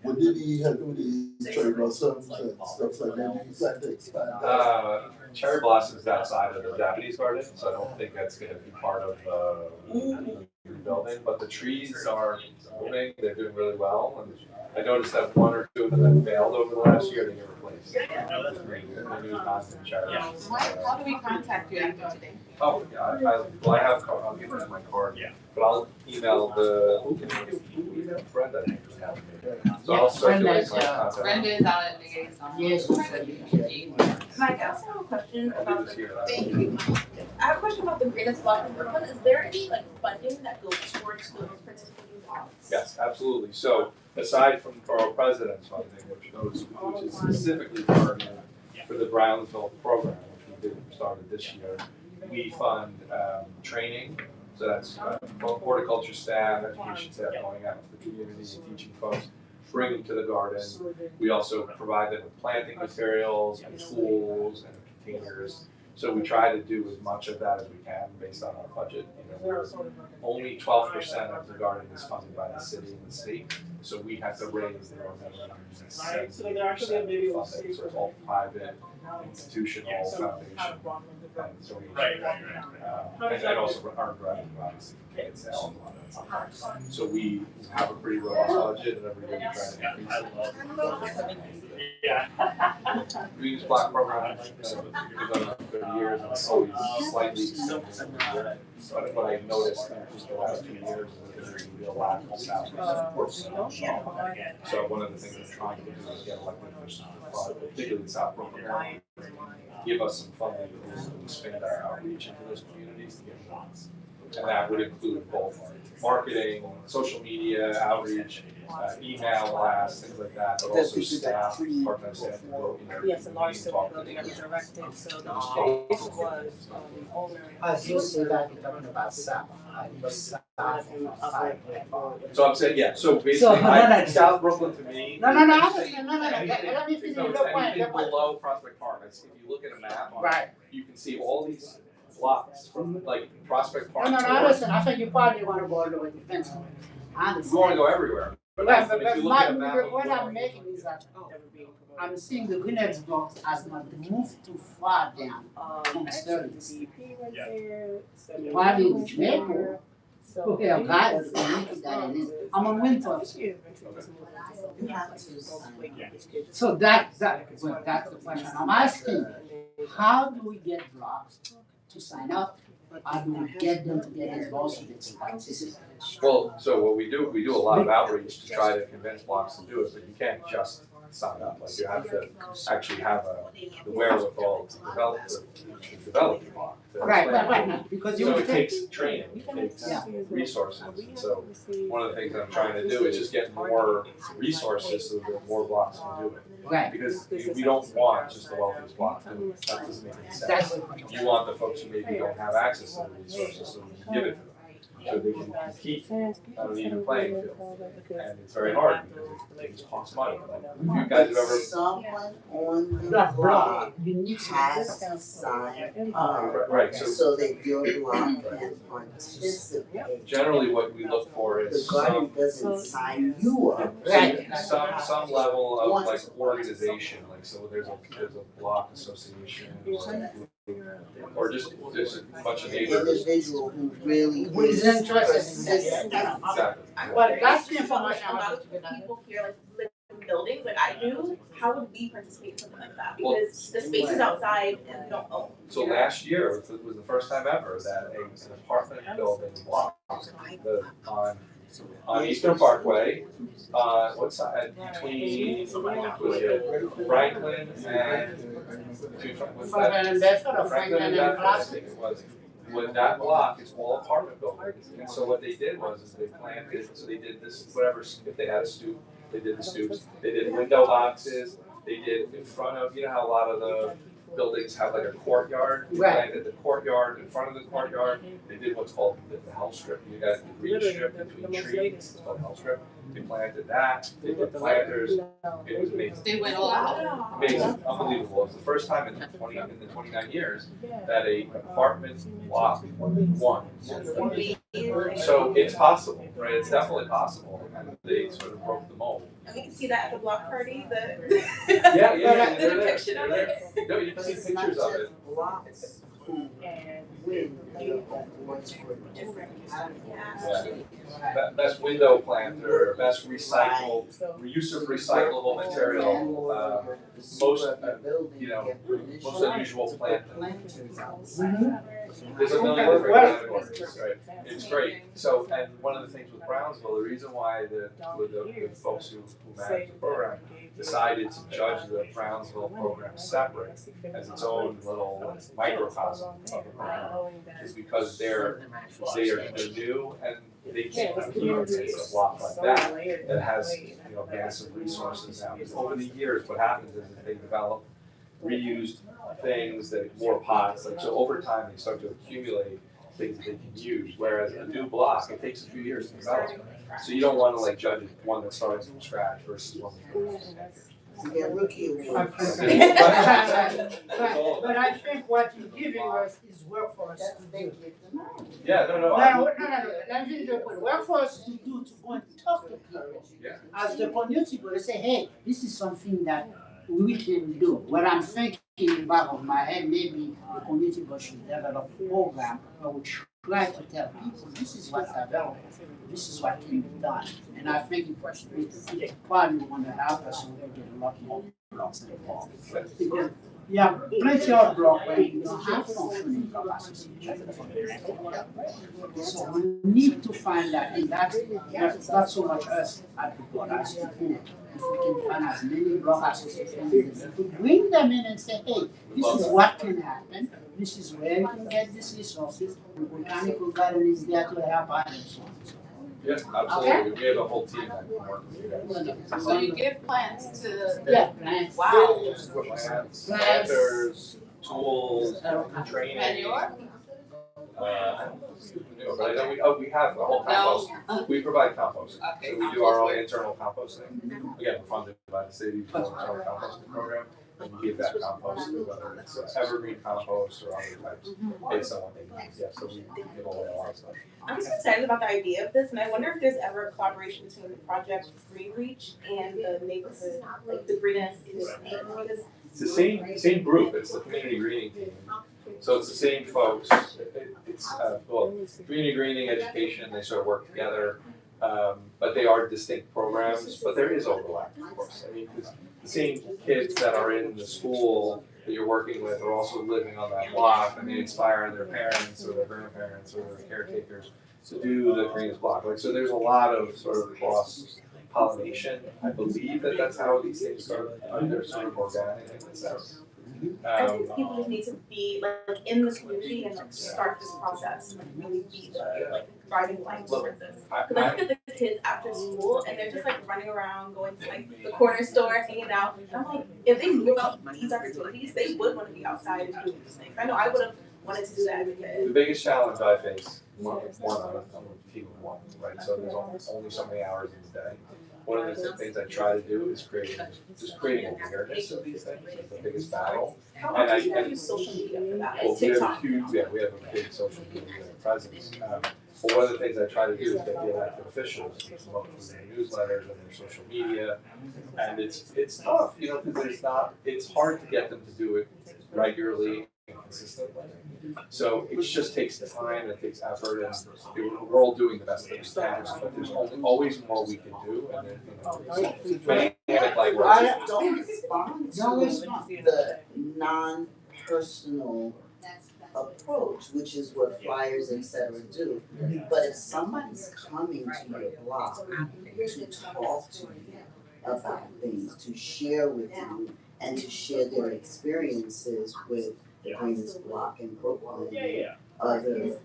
would they be helping with the cherry blossoms and stuff like that? Do you plan to expand that? Cherry blossom is outside of the Japanese garden, so I don't think that's gonna be part of the rebuilding, but the trees are moving, they're doing really well, and I noticed that 1 or 2 of them that failed over the last year, they get replaced. The new constant cherry. How do we contact you after today? Oh, yeah, I'll give them my card. but I'll email Brenda. So I'll circulate my contact. Brenda is out at liaison. Yes, Mike, I also have a question about the, Thank you. I have a question about the greatest block in Brooklyn. Is there any like funding that goes towards those participating blocks? Yes, absolutely. So aside from Borough President's funding, which is specifically targeted for the Brownsville program, which we started this year, we fund training. So that's horticulture staff, education staff going out to the community and teaching folks, bring them to the garden. We also provide them with planting materials and tools and containers. So we try to do as much of that as we can based on our budget. You know, only 12% of the garden is funded by the city and the state, so we have to raise the remaining 70% funding. So it's all private, institutional, foundation, and donation. And also our revenue, obviously, from ticket sales and all that stuff. So we have a pretty robust budget, and every year we try to increase it. Yeah. We use block program, we've done it for 30 years, and it's always slightly extended. But what I've noticed in just the last 2 years is there's a real lack of staff support. So one of the things we're trying to do is get elected officials to fund, particularly in South Brooklyn area, give us some funding to expand our outreach into those communities to get lots. And that would include both marketing, social media, outreach, email blasts, things like that, but also staff, part-time staff to go, you know, Yes, a large and civic talk to building that we people. directed, so the case was, the owner. as you say that, you're talking about South, South and Five. So I'm saying, yeah, so So, basically, no, South Brooklyn to me. No, is let me finish No, your it's point, anything your point. below Prospect Park. If you look at a map on it, Right. you can see all these blocks from like Prospect Park. No, to- I understand, I think you probably wanna go all the way to Fenton. I We wanna understand. go everywhere. But Right, if you look my, at a map of what where- I'm making is that, I'm seeing the Greenwich blocks as not moved too far down. From Actually, the Sterling. DP right there, Why didn't you make more? Okay, I'm glad that's that it is. I'm on Winthrop. You have to sign So that's the question I'm asking. How do we get blocks to sign up? How do we get them to get involved so they can participate? Well, so what we do a lot of outreach to try to convince blocks to do it, but you can't just sign up. Like you have to actually have the wherewithal to develop your block. to Right, because you So would it think. takes training, it takes Yeah. resources, and so one of the things I'm trying to do is just get more resources so that more blocks can do it. Right, Because we don't want just the wealthiest block doing it, that doesn't make any sense. that's the point. You want the folks who maybe don't have access to the resources, so you can give it to them, so they can compete on an even playing field. And it's very hard because it just costs money. Like, if you guys have But ever, someone on the That block block, you need to. has to sign up right, so so that your block can participate. generally what we look for The is garden doesn't sign you up. Right. some level of like organization, like so there's a block association or just there's a bunch of neighbors. Individual who really Who is is interested in persistent. that. Exactly. But that's the A information I lot want of to get. people here like live in buildings like I do, how would we participate in something like that? Well- Because the space is outside and we don't own. So last year was the first time ever that an apartment building block on Eastern Parkway, what side, between, was it Franklin and, between, what's that? Franklin and Bedford or Franklin Franklin and and Bedford, I Plaza? think it was. When that block is all apartment buildings, and so what they did was is they planted, so they did this, whatever, if they had a stoop, they did the stoops, they did window boxes, they did in front of, you know how a lot of the buildings have like a courtyard? They Right. planted the courtyard, in front of the courtyard, they did what's called the hell strip, you guys, the green strip between trees, it's called hell strip. They planted that, they put planters, it was amazing. They went all out. Amazing, unbelievable. It was the first time in the 29 years that a apartment block won. So it's possible, right? It's definitely possible, and they sort of broke the mold. And we can see that at the block party, Yeah, the they're there. depiction of They're it. there. No, you can see It's not pictures of it. just blocks who win, the awards for different categories. Best window planter, best recycled, use of recyclable material, most, The building you know, get permission most unusual to put plant. planters outside. Mm-hmm. There's a million different categories, right? It's great. So, and one of the things with Brownsville, the reason why the folks who manage the program decided to judge the Brownsville program separate as its own little microcosm of the program is because they're new and they can't compete against a block like that has massive resources now. Because over the years, what happens is that they develop reused things, that more pots, like so over time they start to accumulate things that they can use. Whereas a new block, it takes a few years to develop. So you don't want to like judge one that starts from scratch versus one that goes from scratch. Yeah, rookie award. But I think what you're giving us is work for us to do. Yeah, no. No, let me just put work for us to do to go and talk to people. Yeah. As the community, to say, hey, this is something that we can do. What I'm thinking in the back of my head, maybe the community should develop a program where we try to tell people this is what's available, this is what can be done. And I think we probably want to help us so we get a lot more blocks involved. Because plenty of blocks where you don't have functioning block associations. So we need to find that, and that's not so much us at the board as to do. If we can find as many block associations, we could bring them in and say, hey, this is what can happen, this is where you can get these resources, the botanical garden is there to help out and so on. Yes, absolutely. Okay. We have a whole team that can work with you guys. So you give plants to the plants. Wow. Plants, planters, tools, training. Manure? I don't know, but I know we have a whole compost. No. We provide compost. Okay, So we do our own internal composting. Again, we're funded by the city for our internal composting program. And we give that compost, whether it's evergreen compost or other types, based on what they need. Yeah, so we give away a lot of stuff. I'm just excited about the idea of this, and I wonder if there's ever a collaboration between the project Green Reach and the neighborhood, like the Greenest neighborhood. It's the same group. It's the community greening team. So it's the same folks. It's community greening, education. They sort of work together, but they are distinct programs. But there is overlap, of course. I mean, because the same kids that are in the school that you're working with are also living on that block, and they inspire their parents or their grandparents or their caretakers to do the greenest block. Like, so there's a lot of sort of cross pollination. I believe that that's how these things start. They're sort of organic in a sense. I think people just need to be like in this community and like start this process and like really be the driving light towards this. Because I look at the kids after school and they're just like running around, going to like the corner store, hanging out. And I'm like, if they knew about these opportunities, they would want to be outside and doing these things. I know I would have wanted to do that as a kid. The biggest challenge I face, one on a team of one, right? So there's only so many hours in the day. One of the things I try to do is creating awareness of these things. It's the biggest battle. How often do you use social media for that? Well, we have TikTok. we have a big social media presence. But one of the things I try to do is get the elected officials to promote through their newsletters and their social media. And it's tough, because it's hard to get them to do it regularly and consistently. So it just takes time, it takes effort, and we're all doing the best that we can. But there's always more we can do, and then Don't respond to the non-personal approach, which is what flyers, etc. do. But if somebody's coming to your blog to talk to you about things, to share with you, and to share their experiences with the Greenest Block in Brooklyn, other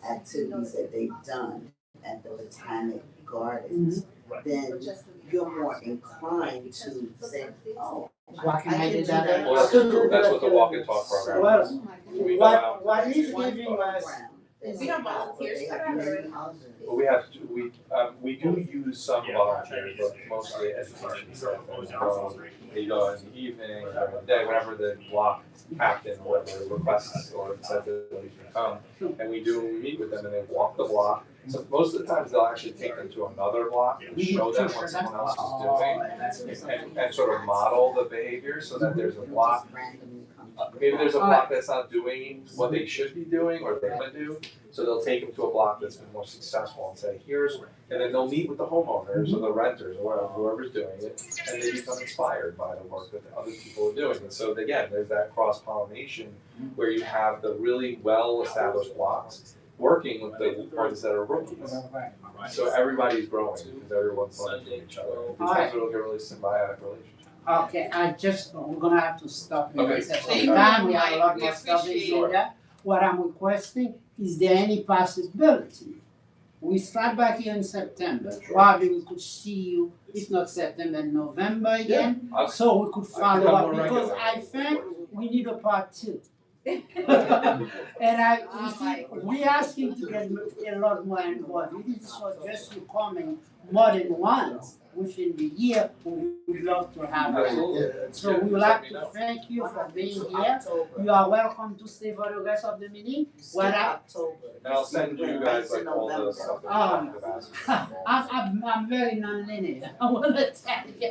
activities that they've done at the Botanic Gardens, then you're more inclined to say, oh, Why can I do that? Well, that's what the walk and talk program is. We go out. What is giving us? We have volunteers for that. Well, we do use some volunteers, but mostly education staff. They go in the evening, or in the day, whenever the block captain or whatever requests or says that we can come, and we meet with them, and they walk the block. So most of the times they'll actually take them to another block and show them what someone else is doing and sort of model the behavior so that there's a block. Maybe there's a block that's not doing what they should be doing or they're gonna do, so they'll take them to a block that's been more successful and say, here's, and then they'll meet with the homeowners or the renters or whatever, whoever's doing it, and they become inspired by the work that the other people are doing. And so again, there's that cross-pollination where you have the really well-established blocks working with the ones that are rookies. So everybody's growing because everyone's learning from each other. Because it'll get a really symbiotic relationship. Okay, we're gonna have to stop here. Okay. Some time, we have a lot We more stuff in appreciate there. What I'm requesting, is there any possibility? We start back here in September, probably we could see you, if not September, November again. I'll- So we could follow become up, more because regular. I think we need a part two. And you see, we asking to get a lot more involved. If this was just you coming more than once within the year, we would love to have you. Absolutely. So we would like to thank you for being here. You are welcome to stay for the rest of the meeting. What I, And I'll send you guys like all the stuff that we have asked. I'm very non-linear, I wanna tell you.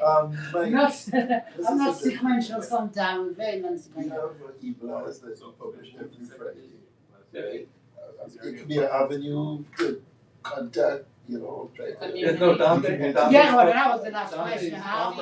Mike, I'm not sequential sometimes, very we non-sequential. have an e-blast that's published every Friday. Yeah. It could be an avenue to contact, try to. Yeah, no, Dante. Yeah, well, that was the last Dante- question, how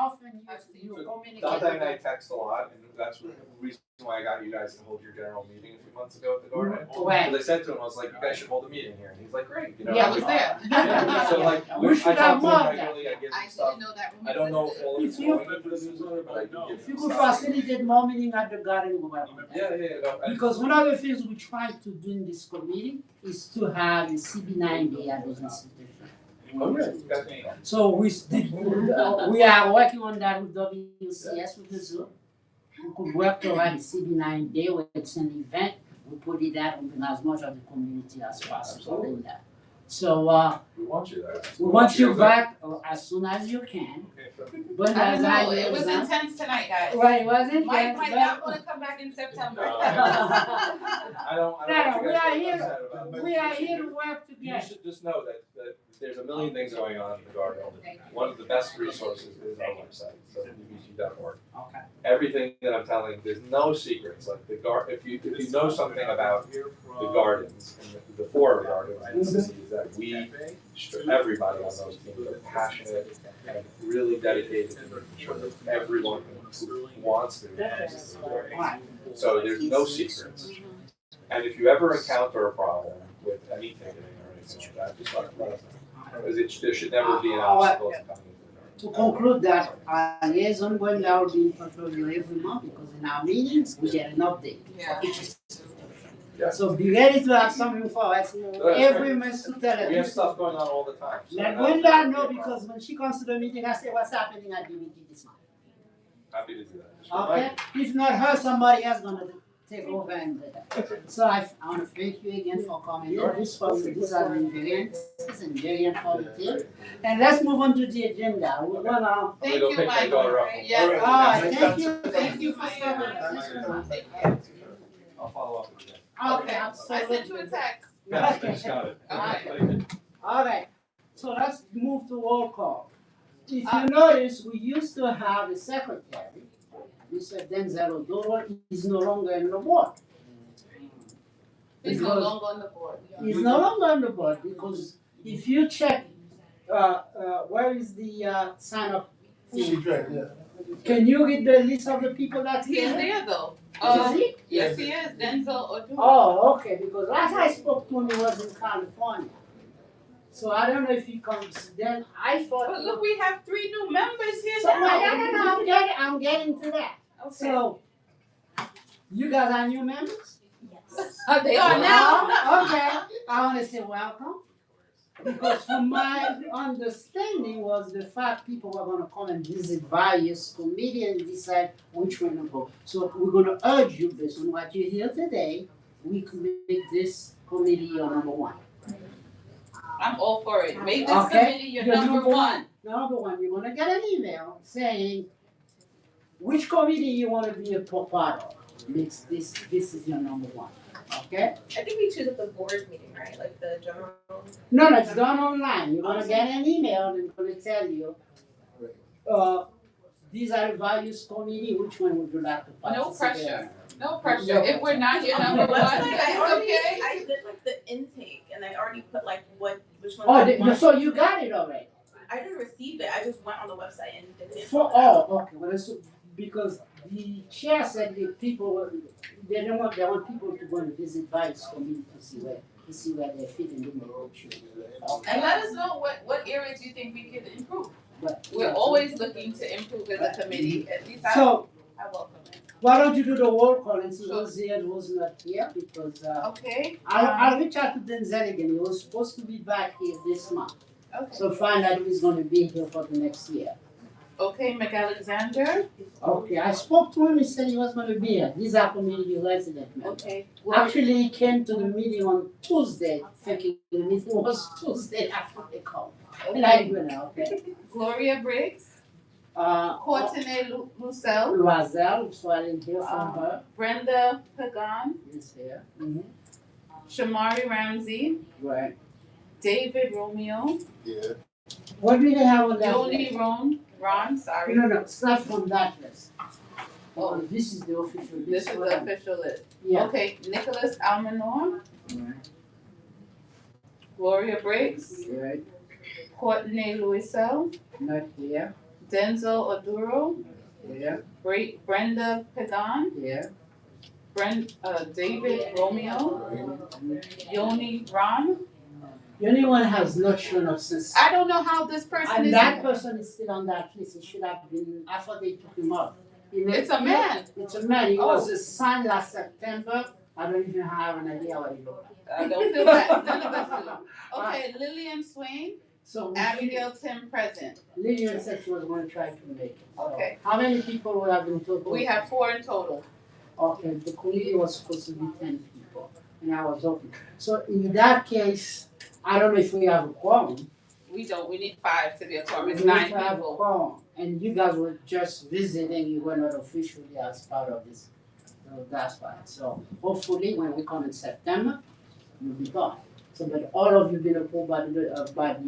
often you communicate? Dante and I text a lot, and that's the reason why I got you guys to hold your general meeting a few months ago at the garden. Right. But I said to him, I was like, you guys should hold a meeting here, and he's like, great, Yeah, I was there. Yeah, so like, We should I have talk more to of him that. regularly, I give I him stuff. didn't know that room I don't know if existed. all of it's If you- going into the newsletter, but I do give If you him could stuff. facilitate more meeting at the garden, we welcome that. Yeah, no, and Because one of the things we try to do in this committee is to have a CB9 day at those institutions. okay. So we are working on that with WCS with the zoo. We could work to have a CB9 day where it's an event, we put it out and bring as much of the community as possible in that. So, We want you there. we want you back as soon as you can. But I as don't I know, it was know, intense tonight, guys. well, it wasn't. Mike might not but- wanna come back in September. I don't want you we guys are to get here. upset about it. We are here to work You together. should just know that there's a million things going on in the garden. One of the best resources is our website, so bbg.org. Okay. Everything that I'm telling, there's no secrets, like if you know something about the gardens and the four gardens in the city, is that everybody on those teams are passionate and really dedicated to making sure that everyone who wants to comes to the garden. So there's no secrets. And if you ever encounter a problem with any ticketing or anything like that, just let us know. Because there should never be an obstacle to coming into the garden. To conclude that, our liaison will now be in touch with you every month because in our meetings, we get an update. Yeah. Yeah. So be ready to have something for us every month to tell us. We have stuff going on all the time. So Let that's Gwenda not know a problem. because when she comes to the meeting, I say, what's happening at BBG this month? Happy to do that. Just Okay? If not her, somebody else gonna take over and do that. So I wanna thank you again for coming. This has been very interesting and very informative. And let's move on to the agenda. We're gonna. Thank go you, pick my Mike. daughter up. Yeah. Ah, thank you for stopping stopping us. I'll follow up with you. Okay, I sent you a text. Yeah, just got it. Alright. Alright, so let's move to roll call. If you notice, we used to have a secretary, Mr. Denzel Odoro, he's no longer in the board. He's no Because- longer on the board. He's no longer on the board because if you check, where is the sign up? She's right, yeah. Can you read the list of the people that He he is is? there though. Is he? Yes, he is. Denzel Oduro. Oh, okay, because last I spoke to him, he was in California. So I don't know if he comes, then I thought. But look, we have 3 new members here So, now. no, I'm getting to that. Okay. So, you guys are new members? Yes. They are now. Okay, I wanna say welcome. Because from my understanding was the fact people were gonna come and visit various committees and decide which one to go. So we're gonna urge you, based on what you hear today, we could make this committee your number one. I'm all for it. Make this Okay. committee your number one. Number one, you're gonna get an email saying which committee you wanna be a part of. This is your number one. okay? I think we choose at the board meeting, right? Like the general. No, it's done online. You're gonna get an email and it's gonna tell you, these are the values committee, which one would you like to No participate? pressure. No pressure. If we're not your On number the one, website, it's I did like the intake and I already put like which one. Oh, I want. so you got it already? I didn't receive it. I just went on the website and did it. Okay, well, so, because the chair said the people, they want people to go and visit various communities to see where they fit in the neighborhood. And let us know what areas you think we can improve. But, We're always looking to improve as a committee, at least So, I welcome it. why don't you do the roll call and see who's here and who's not here, because, Okay, I'll reach out to Denzel again, he was supposed to be back here this month. okay. So find out if he's gonna be here for the next year. Okay, McAlexander, Okay, I spoke to him, he said he was gonna be here, he's our community resident member. okay. Actually, he came to the meeting on Tuesday, thinking the meeting was Tuesday after they called. And I went out, okay? Gloria Briggs, Courtney Lucelle, Loisel, so I didn't hear from her. Brenda Pagan, He's here. Shamari Ramsey, Right. David Romeo, Yeah. What do they have on that list? Yoli Ron, sorry. No, it's not from that list. Oh. This is the official list. This is the official list. Yeah. Okay, Nicholas Almanor, Gloria Briggs, Right, Courtney Luisel, not here, Denzel Oduro, yeah, Brenda Pagan, yeah. David Romeo, Yoni Ron. The only one has not shown up since. I don't know how this person And is. that person is still on that list, he should have been, I thought they took him out. It's a man. It's a man, he Oh. was assigned last September, I don't even have an idea what he looked like. I don't feel bad. None of us do. Okay, Lillian Swain, So Abigail Tim present. Lillian said she was gonna try to make it. So Okay. how many people will have been told? We have 4 in total. Okay, the committee was supposed to be 10 people, and I was hoping. So in that case, I don't know if we have a quorum. We don't, we need 5 to be a quorum, it's We need 9 to have a people. quorum, and you guys were just visiting, you were not officially as part of this. So that's why, so hopefully when we come in September, you'll be gone. So but all of you been approved by the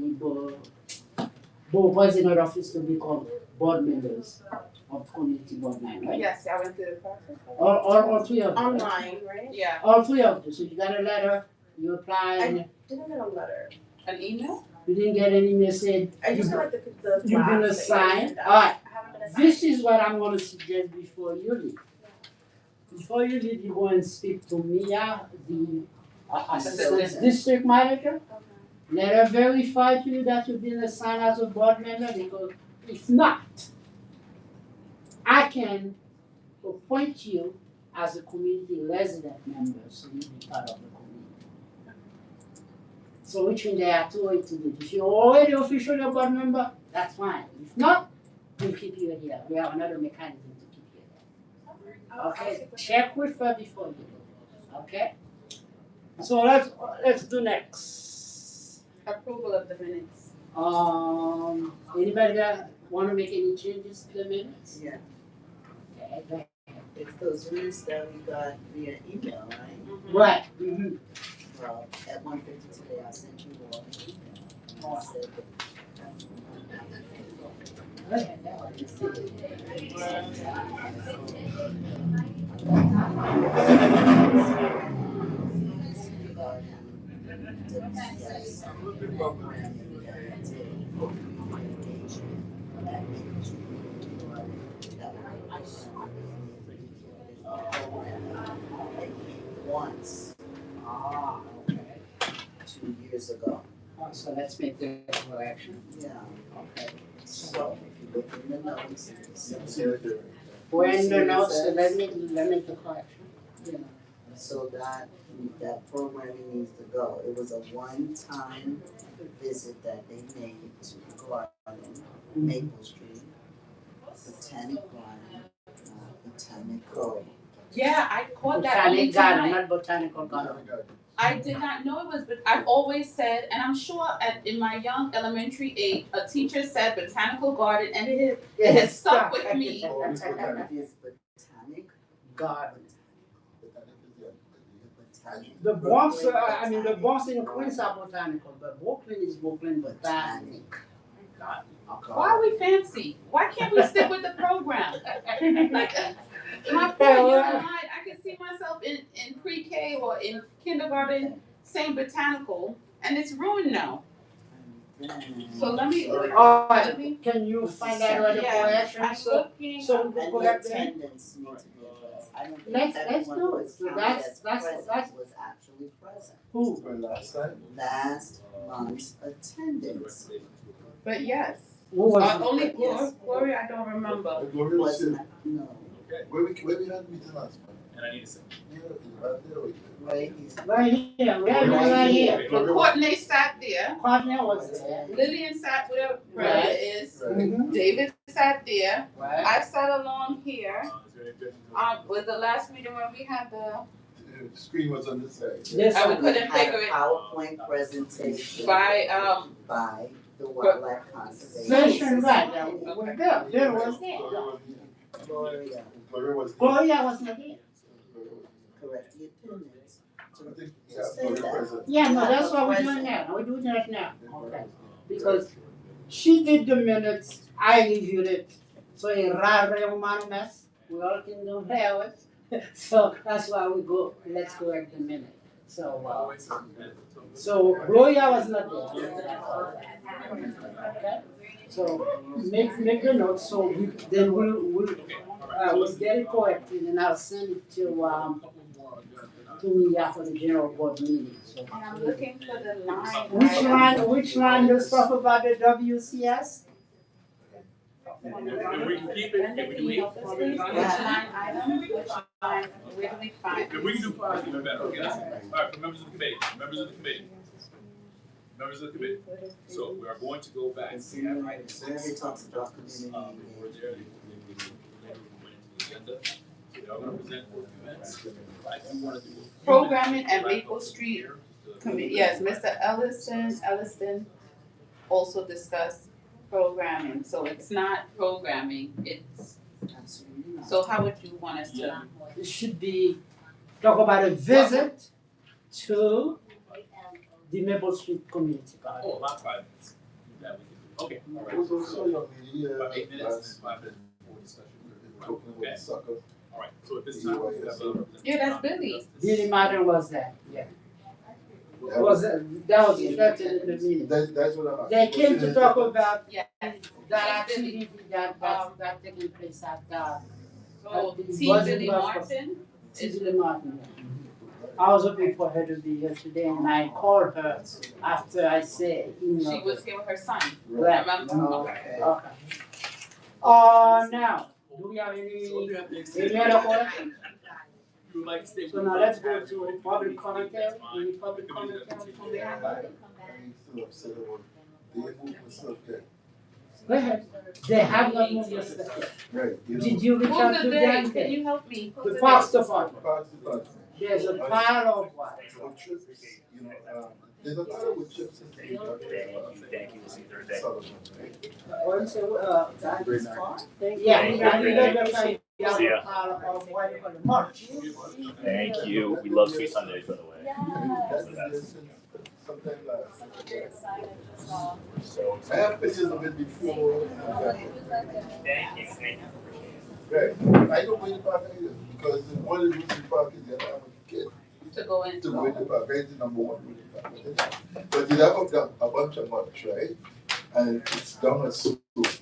board president office to become board members of community board nine, right? Yes, I went through the process. All 3 of you. right? Online, right? Yeah, All 3 of you, so you got a letter, you applied, and Didn't get a letter. an email? you didn't get any message. I just got like the You've been blast that you assigned, sent out. alright. I haven't been assigned. This is what I'm gonna suggest before you leave. Before you leave, you go and speak to Mia, the assistant district manager. Let her verify to you that you've been assigned as a board member, because if not, I can appoint you as a community resident member, so you'll be part of the community. So which means there are 2 ways to do it. If you're already officially a board member, that's fine. If not, we'll keep you here. We have another mechanism to keep you here. Okay, check with her before you do, okay? So let's do next. Approval of the minutes. Anybody wanna make any changes to the minutes? Yeah, Okay, go ahead. it's those minutes that we got via email, right? Right, Well, at 1:50 today, I sent you all an email, and I said Go ahead, that one. once, Ah, okay. 2 years ago. So let's make the correction. Yeah, Okay. so if you look in the notes, it's We're in the notes, so let me the correction. Yeah. so that programming needs to go. It was a one-time visit that they made to Garden, Maple Street, Botanic Garden, Botanical. Yeah, I caught that only Botanic garden, tonight. not botanical garden. I did not know it was, but I've always said, and I'm sure in my young elementary age, a teacher said botanical garden, and it has stuck with me. It is Botanic Garden. The The Bronx, the Bronx and Queens are botanical, but Brooklyn is Brooklyn botanic. Why are we fancy? Why can't we stick with the program? My point, I can see myself in pre-K or in kindergarten saying botanical, and it's ruined now. So let me. Alright, can you find out what the correction, I'm so looking. we And can the correct it? attendance needs to be addressed. I don't think Let's everyone do who it. was counted That's- as that's- present was actually present. Who? For last time? Last month's attendance But yes, Who was it? only Yes. Gloria, I don't remember. Gloria was was here. not, no, Where we had meeting last month? And I need to say. Yeah, right there. right, he's Right here, we have it right here. But Courtney sat there. Courtney was there. Lillian sat where Brenda Right. is. Right. Mhm. David sat there. Right. I sat along here. Is there any objection to Was the last meeting when we had the, The screen was on this side. This I one. couldn't had figure a it PowerPoint presentation by, by the Wildlife Conservation. Session, right, that was there, Bill was there. Gloria, Gloria was here. Gloria was not here. correct the attendance. I think, yeah, Just say Gloria that. present. Yeah, no, that's what we're Present. doing now, we're doing that now, okay. Because she did the minutes, I reviewed it, so a rare humano mess, we all can do it. So that's why we go, let's correct the minute, so Gloria was not there. Okay, so make a note, so then we'll get it corrected and I'll send it to me after the general board meeting, so. and I'm looking for the line. Which line does stuff about the WCS? If we can keep it, if we can leave. Which line item, which line, where do we find? If we can do 5, even better, okay, that's, alright, for members of the committee, members of the committee. Members of the committee, so we are going to go back. And see, where it talks about community We're engagement. there, they went into the agenda, so they are gonna present both events. I do wanna do. Programming at Maple Street Committee, yes, Mr. Elliston also discussed programming, so it's not programming, it's, Absolutely not. so how would you want us to? It should be, talk about a visit to the Maple Street Community Garden. Oh, about 5 minutes. That we can do. Okay, There alright. was also a young lady, About 8 minutes, last, 5 minutes for discussion. talking Okay, about soccer. alright, so at this time, we have a representative. Yeah, that's Billy. Billy Martin was there, yeah. That was it, that's it in the meeting. That's what I'm. They came to talk about Yeah. that activity that taking place at So the T. Boys and Billy Girls Martin is, Billy Martin. I was hoping for her to be here today and I called her after I said, she was here with her son, Right. remember? Okay. Okay. Now, do we have any other questions? You would like to stay. So now let's go to public commentary, any public commentary from the I'm still upset about, they moved the stuff there. Go ahead, they have not moved this stuff yet. Right, you know. Did you reach out Who's to the them? day, can you help me? Who's The the Parks day? Department, Parks Department. there's a pile of what? Or trips, you know, there's a pile with chips and things. Thank you, we'll see you Thursday. Sullivan, right? What is it, Daddy's car? yeah, Thank you. I need to find out See ya. a pile of what you call it, mulch. Thank you. We love Sweet Sundays, by the way. That's the distance, sometime last. So, I have pictures of it before. thank you, thank you. Right, I don't go in the park either, because one of the reasons the park is you have to have a kid To go to into. go in the park, that's the number one reason the park. But you have a bunch of mulch, right? And it's down as slope. The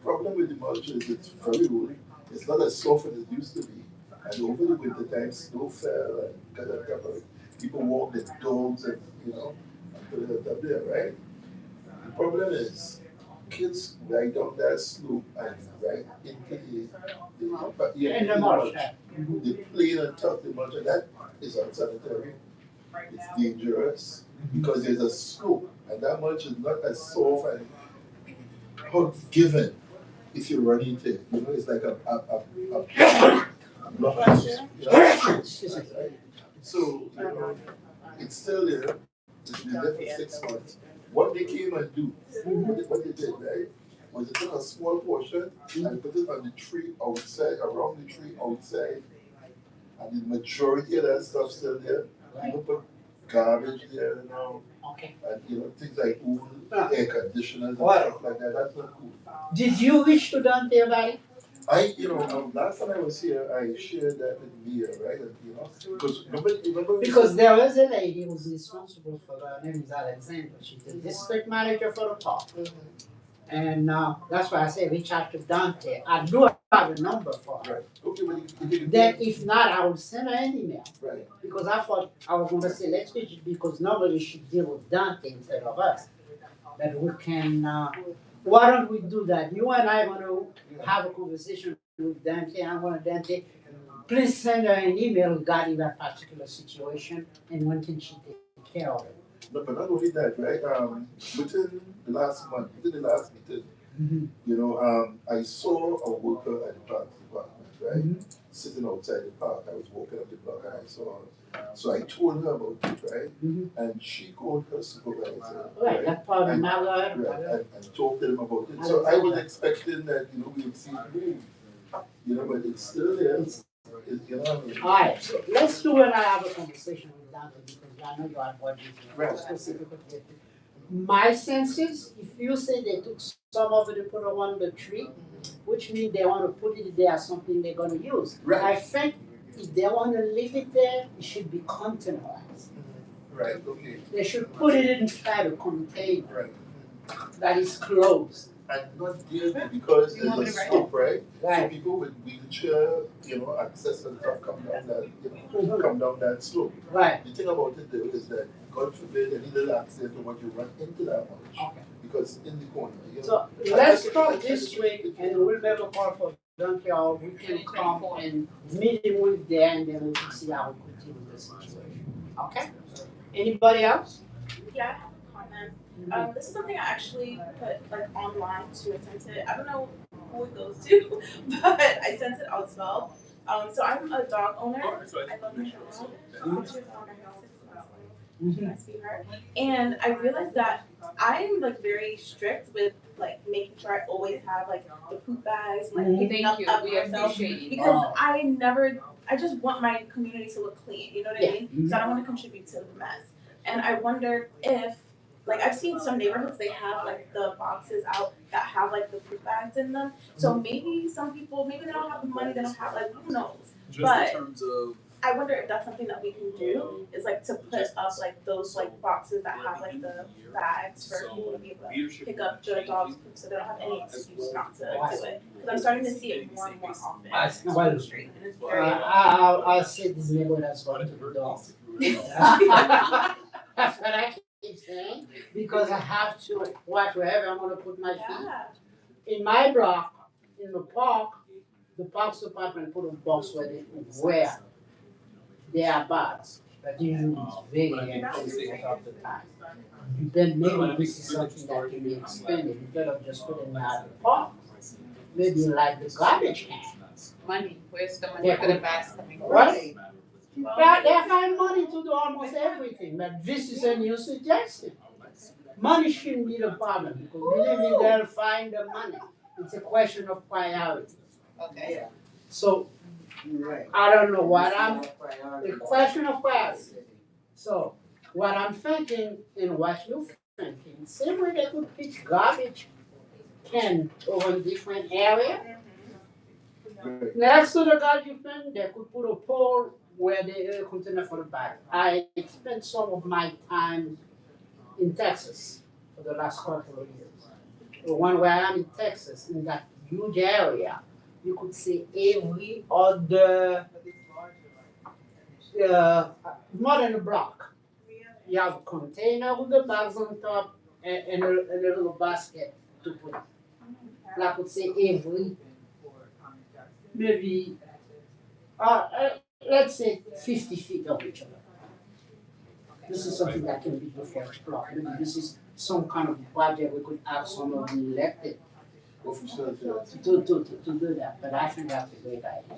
problem with the mulch is it's very woolly, it's not as soft as it used to be. And over the winter time, snow fell and got a couple of people walk their dogs and, you know, and put it up there, right? The problem is, kids ride down that slope and ride into In the mulch. They play and touch the mulch, and that is unsanitary. It's dangerous because there's a slope, and that mulch is not as soft and forgiving if you run into it. You know, it's like a block. You know? So, you know, it's still there. It's been there for 6 months. What they came and do, what they did, right, was they took a small portion and put it on the tree outside, around the tree outside, and the majority of that stuff still there. People put garbage there now, Okay. and things like old air conditioners and What? stuff like that. That's not cool. Did you wish to Dante about it? Last time I was here, I shared that with Mia, right? And, because remember. Because there was a lady who's responsible for her name is Alexandra. She's the district manager for the park. And that's why I say reach out to Dante. I do have a number for her. Right. Okay, but you Then if not, I will send her an email. right. Because I thought I was gonna say let's switch it because nobody should deal with Dante instead of us. But we can why don't we do that? You and I wanna have a conversation with Dante. I want Dante. Please send her an email regarding that particular situation and when can she take care of it. But not only that, right? Within the last month, within the last meeting, I saw a worker at the parks department, right? Sitting outside the park. I was walking up the block and I saw her. So I told her about it, right? And she called her supervisor. Right, that's part of And- my Right, and talked to them about it. So I was expecting that, we would see it move. But it's still there. It's, Alright, so let's do when I have a conversation with Dante because I know you are watching Right. specifically. My sense is, if you say they took some of it and put it on the tree, which means they want to put it there as something they're gonna use. Right. I think if they want to leave it there, it should be containerized. Right, okay. They should put it inside a container Right. that is closed. And not deal because You want me there's to a write slope, right? So Right. people with wheelchair, access and stuff come down that, come down that slope. Right. The thing about it though is that God forbid any little accident or what you run into that much. Okay. Because in the corner, So let's talk this week and we'll make a call for Dante or we can come and meet him with them and then we can see how we continue the situation. Okay? Anybody else? Yeah, I have a comment. This is something I actually put online to attend to. I don't know who it goes to, but I sent it as well. So I'm a dog owner. I love my dog. She was on my house 6 months ago. My sweetheart. And I realized that I'm very strict with making sure I always have the poop bags, picking Thank you, up we myself. appreciate you. Because I just want my community to look clean, you know what I mean? So I don't want to contribute to the mess. And I wonder if, I've seen some neighborhoods, they have the boxes out that have the poop bags in them. So maybe some people, maybe they don't have the money, they don't have, who knows? Just But- in terms of I wonder if that's something that we can do, is to put up those boxes that have the bags for people to be able to leadership. pick up the dogs so they don't have any excuse not to do it. Because I'm starting to see it more and more often on the street, and it's very I'll say this neighborhood has gone to the dog. That's what I keep saying, because I have to watch wherever I'm gonna put my feet. Yeah. In my block, in the parks department put a box where there are bags, but usually it's very empty most of the time. Then maybe this is something that can be expanded, instead of just putting it out in the park. Maybe the garbage can. Money, where's the money for the bags coming from? Right. They find money to do almost everything, but this is a new suggestion. Money shouldn't be the problem, because believe me, they'll find the money. It's a question of priority. Okay. So, Right. I don't know what I'm, Priority. a question of priority. So, what I'm thinking and what you're thinking, same way they could pick garbage can over in different area. Right. Next to the garbage can, they could put a pole where the container for the bag. I spent some of my time in Texas for the last couple of years. The one where I'm in Texas, in that huge area, you could see every other, more than a block. You have a container with the bags on top and a little basket to put. And I could say every, maybe, let's say 50 feet of each other. This is something that can be done for each block. Maybe this is some kind of budget we could ask some of the elected Officials, yes. to do that, but I think that's a great idea.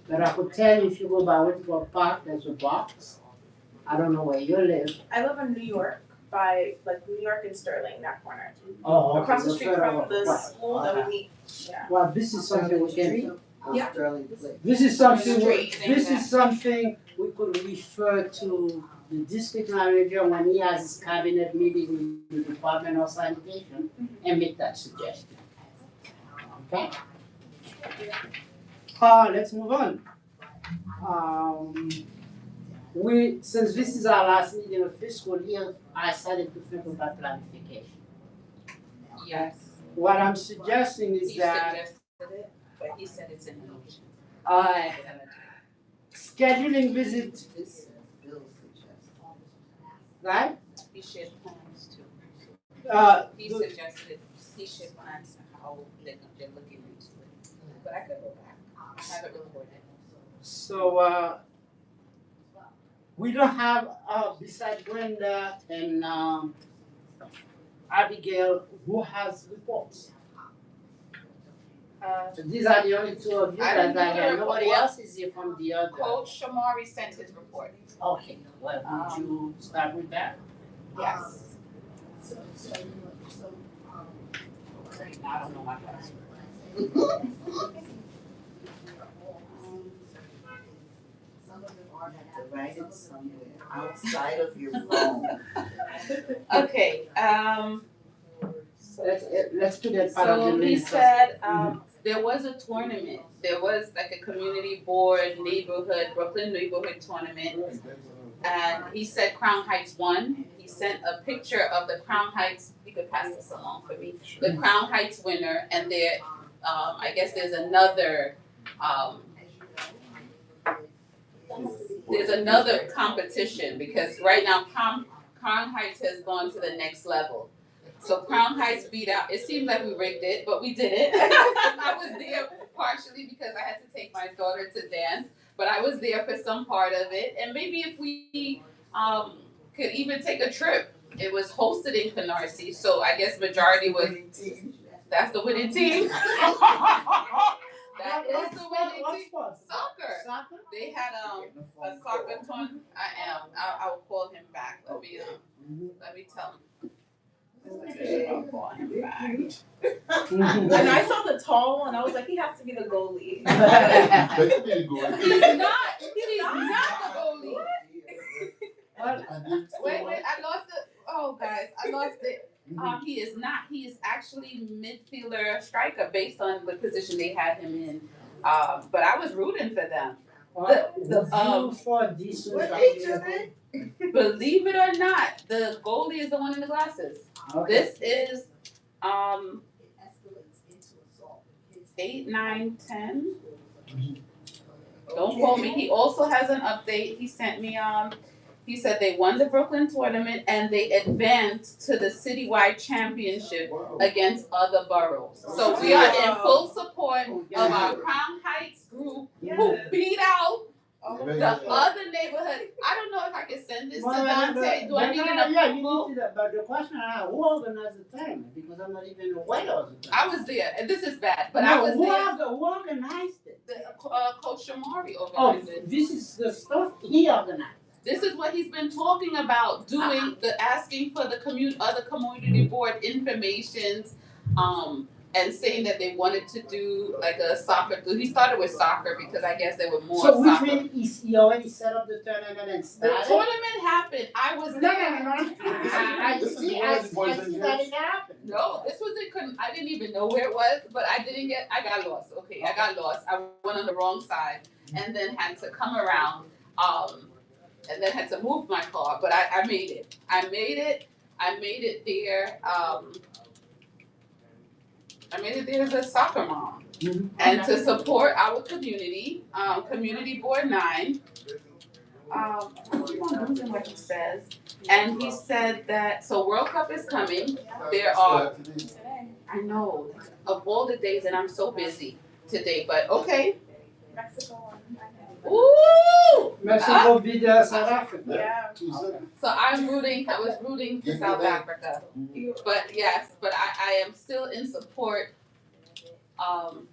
But I could tell you if you go by Whitworth Park, there's a box. I don't know where you live. I live in New York, by New York and Sterling, that corner. Oh, okay. Across the You're street further from away. the Right. school that we Okay. meet. Yeah. Well, this is something we can, Yeah. Sterling Place. This is something, Straight thing this back. is something we could refer to the district manager when he has his cabinet meeting with the Department of Sanitation and make that suggestion. Okay? Let's move on. Since this is our last meeting of fiscal year, I started to think about planification. Yes. What I'm suggesting is He that suggested it, but he said it's in the motion. Scheduling visits, This says Bill suggested. right? He shared plans too. He The- suggested, he shared plans on how they're looking into it. But I could go back. I have it recorded. So, we don't have, besides Brenda and, Abigail, who has reports. These are the only two of you I that don't are know here, the nobody report. else is here from the other. Coach Shamari sent his report. Okay, well, would you start with that? Yes. I don't know my password. To write it somewhere outside of your phone. Okay, Let's do that part of the so he minutes. said, there was a tournament. There was like a community board Brooklyn neighborhood tournament. And he said Crown Heights won. He sent a picture of the Crown Heights, you could pass this along for me, the Crown Heights winner, and there, I guess there's another competition, because right now Crown Heights has gone to the next level. So Crown Heights beat out, it seems like we rigged it, but we didn't. I was there partially because I had to take my daughter to dance, but I was there for some part of it. And maybe if we could even take a trip. It was hosted in Canarsie, so I guess majority was, that's the winning team. That is the winning What team. sport? Soccer. Soccer? They had a soccer tournament. I'll call him back. Let me tell him. I'll call him back. And I saw the tall one, I was like, he has to be the goalie. That could be a good. He's not the goalie. Wait, I lost it. Oh, guys, I lost it. He is not. He is actually midfielder striker based on the position they had him in. But I was rooting for them. For decent. What age are they? Believe it or not, the goalie is the one in the glasses. Okay. This is 8, 9, 10. Don't quote me. He also has an update. He sent me he said they won the Brooklyn tournament and they advanced to the citywide championship against other boroughs. So we are in full support of our Crown Heights group who beat out the other neighborhood. I don't know if I can send this to Dante. Do I need an Yeah, you approval? need to, but the question I have, who organized the tournament? Because I'm not even aware of it. I was there, and this is bad, but No, I was there. who organized it? Coach Shamari Oh, organized it. this is the stuff he organized. This is what he's been talking about, doing asking for the other community board informations, and saying that they wanted to do like a soccer. He started with soccer because I guess there were more So which soccer. means he already set up the tournament and The started? tournament happened. I was No, there. I see that it happened. No, this was I didn't even know where it was, but I got lost. Okay, I got lost. I went on the wrong side and then had to come around, and then had to move my car, but I made it. I made it there, I made it there as a soccer mom. And to support our community, Community Board 9, I keep on losing what he says. And he said that, so World Cup is coming. There are, I know, of all the days, and I'm so busy today, but okay. Mexico won. Ooh! Mexico beat South Africa. Yeah. So I was rooting for South Africa. But yes, I am still in support of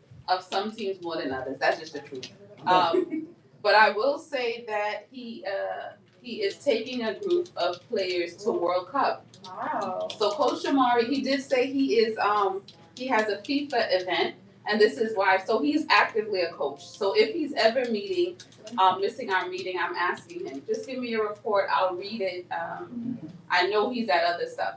some teams more than others. That's just the truth. But I will say that he is taking a group of players to World Cup. Wow. So Coach Shamari, he did say he has a FIFA event, And this is why, so he's actively a coach. So if he's ever missing our meeting, I'm asking him, just give me a report, I'll read it. I know he's at other stuff.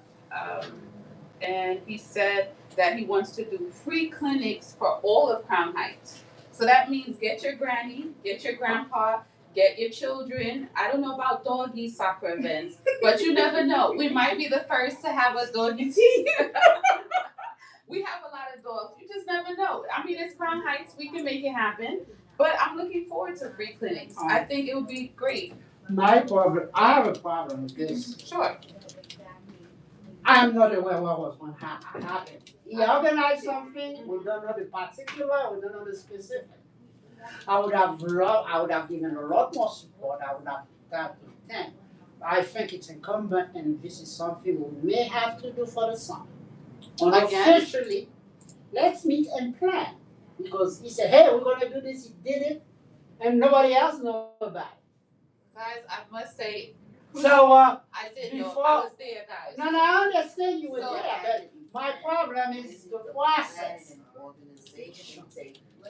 And he said that he wants to do free clinics for all of Crown Heights. So that means get your granny, get your grandpa, get your children. I don't know about doggy soccer events, but you never know. We might be the first to have a doggy team. We have a lot of dogs. You just never know. I mean, it's Crown Heights. We can make it happen. But I'm looking forward to free clinics. I think it would be great. I have a problem with this. Sure. I am not aware what was going to happen. He organized something, we don't know the particular, we don't know the specific. I would have given a lot more support, I would have got to 10. I think it's incumbent, and this is something we may have to do for the summer. Unofficially, let's meet and plan. Because he said, hey, we're going to do this, he did it, and nobody else knows about it. Guys, I must say, So, I did know. before- I was there, guys. no, I understand you were So- there, but my problem is the process.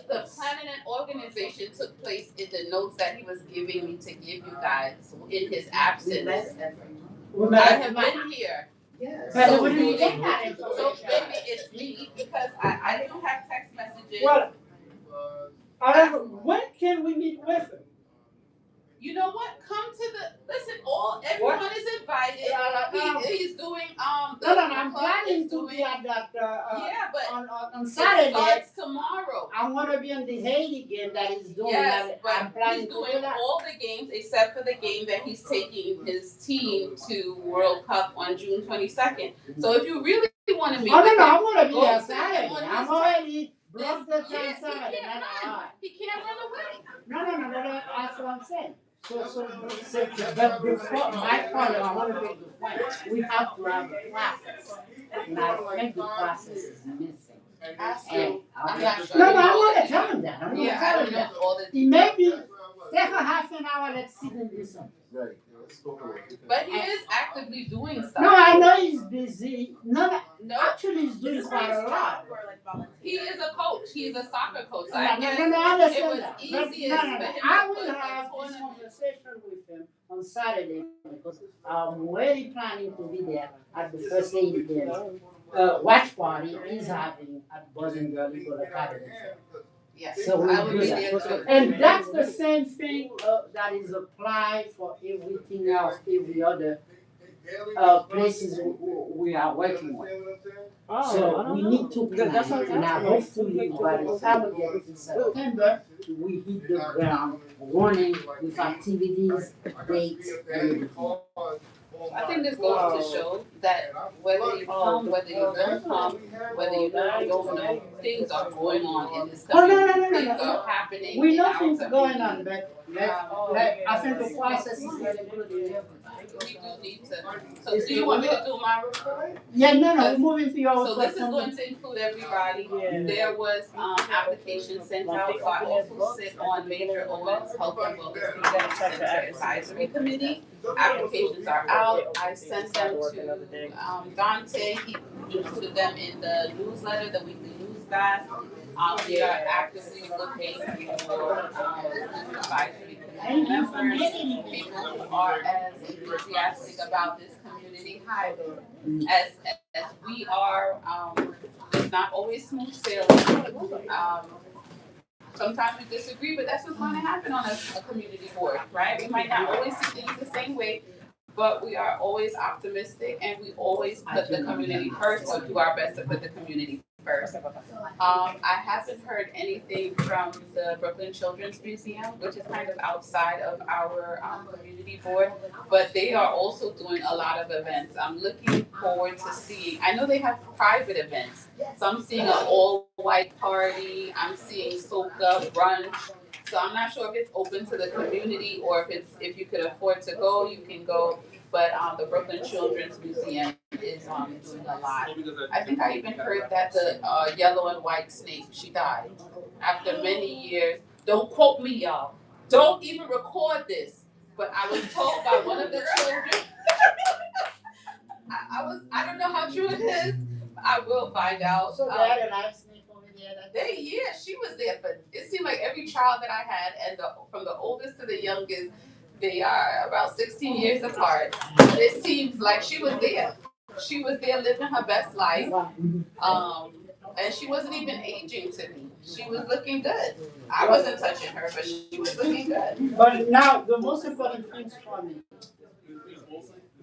The planning and organization took place in the notes that he was giving me to give you guys in his absence. We I met- have been here. Yes. But So we didn't maybe- get that So information. maybe it's me because I do have text messages. Well, I don't know, when can we meet with him? You know what? Come to everyone is invited. He's doing No, I'm planning to be at that, yeah, but on it Saturday. starts tomorrow. I wanna be on the Haiti game that he's doing, Yes, that but I'm planning he's to do doing that. all the games except for the game that he's taking his team to World Cup on June 22nd. So if you really want to meet Oh, with him, I'm gonna be go there to him Saturday, on I'm his already blocked the Yes, time he Saturday, can't that's run. all right. He can't run away. No, that's what I'm saying. So, but before, my problem, I wanna make the point, we have to have a process. And I think the process is missing. Ask And, him. I'm not sure. no, I'm gonna tell him that, I'm gonna Yeah, I tell don't him know that. all the. He may be, take a half an hour, let's sit and do something. Right, let's go for it. But he is actively doing stuff. No, I know he's busy, no, No, actually he's doing quite a lot. he is a coach. He is a soccer coach. So No, I no, guess I it understand was that. But easiest no, for him I to will put a have this tournament. conversation with him on Saturday because I'm really planning to be there at the first aid game. Watch party is having at Bosom Girl Eagle Academy. Yes, So we I would do be that. there too. And that's the same thing that is applied for everything else, every other places we are working with. So we need to plan, and I hopefully by the time we get to September, we hit the ground running with activities, dates, and everything. I think this goes to show that whether you come, whether you don't come, whether you know or don't know, things are going on in this Oh, no, country. no, no, no, Things no. are happening We in know our things going community. on, but I think the process is not included. We do need to, so do you want me to do my report? Yeah, no, we're moving to your So this is question. going to include everybody. Yeah. There was, applications sent out, so I also sit on Major Owens Health and Wellness Community Center Advisory Committee. Applications are out, I sent them to, Dante, he included them in the newsletter, the weekly news blast. We are actively looking for, advisory committee members, people who are as enthusiastic about this community highway as we are. It's not always smooth sailing. Sometimes we disagree, but that's what's going to happen on a community board, right? We might not always see things the same way, but we are always optimistic and we always put the community first or do our best to put the community first. I haven't heard anything from the Brooklyn Children's Museum, which is kind of outside of our community board, but they are also doing a lot of events. I'm looking forward to seeing, I know they have private events, so I'm seeing an all-white party, I'm seeing soaked up brunch. So I'm not sure if it's open to the community or if you could afford to go, you can go. But the Brooklyn Children's Museum is doing a lot. I think I even heard that the yellow and white snake, she died after many years. Don't quote me, y'all. Don't even record this. But I was told by one of the children. I don't know how true it is. I will find out. So they had a live snake over there? Yeah, she was there, but it seemed like every child that I had, and from the oldest to the youngest, they are about 16 years apart. But it seems like she was there. She was there living her best life. And she wasn't even aging to me. She was looking good. I wasn't touching her, but she was looking good. But now, the most important thing for me,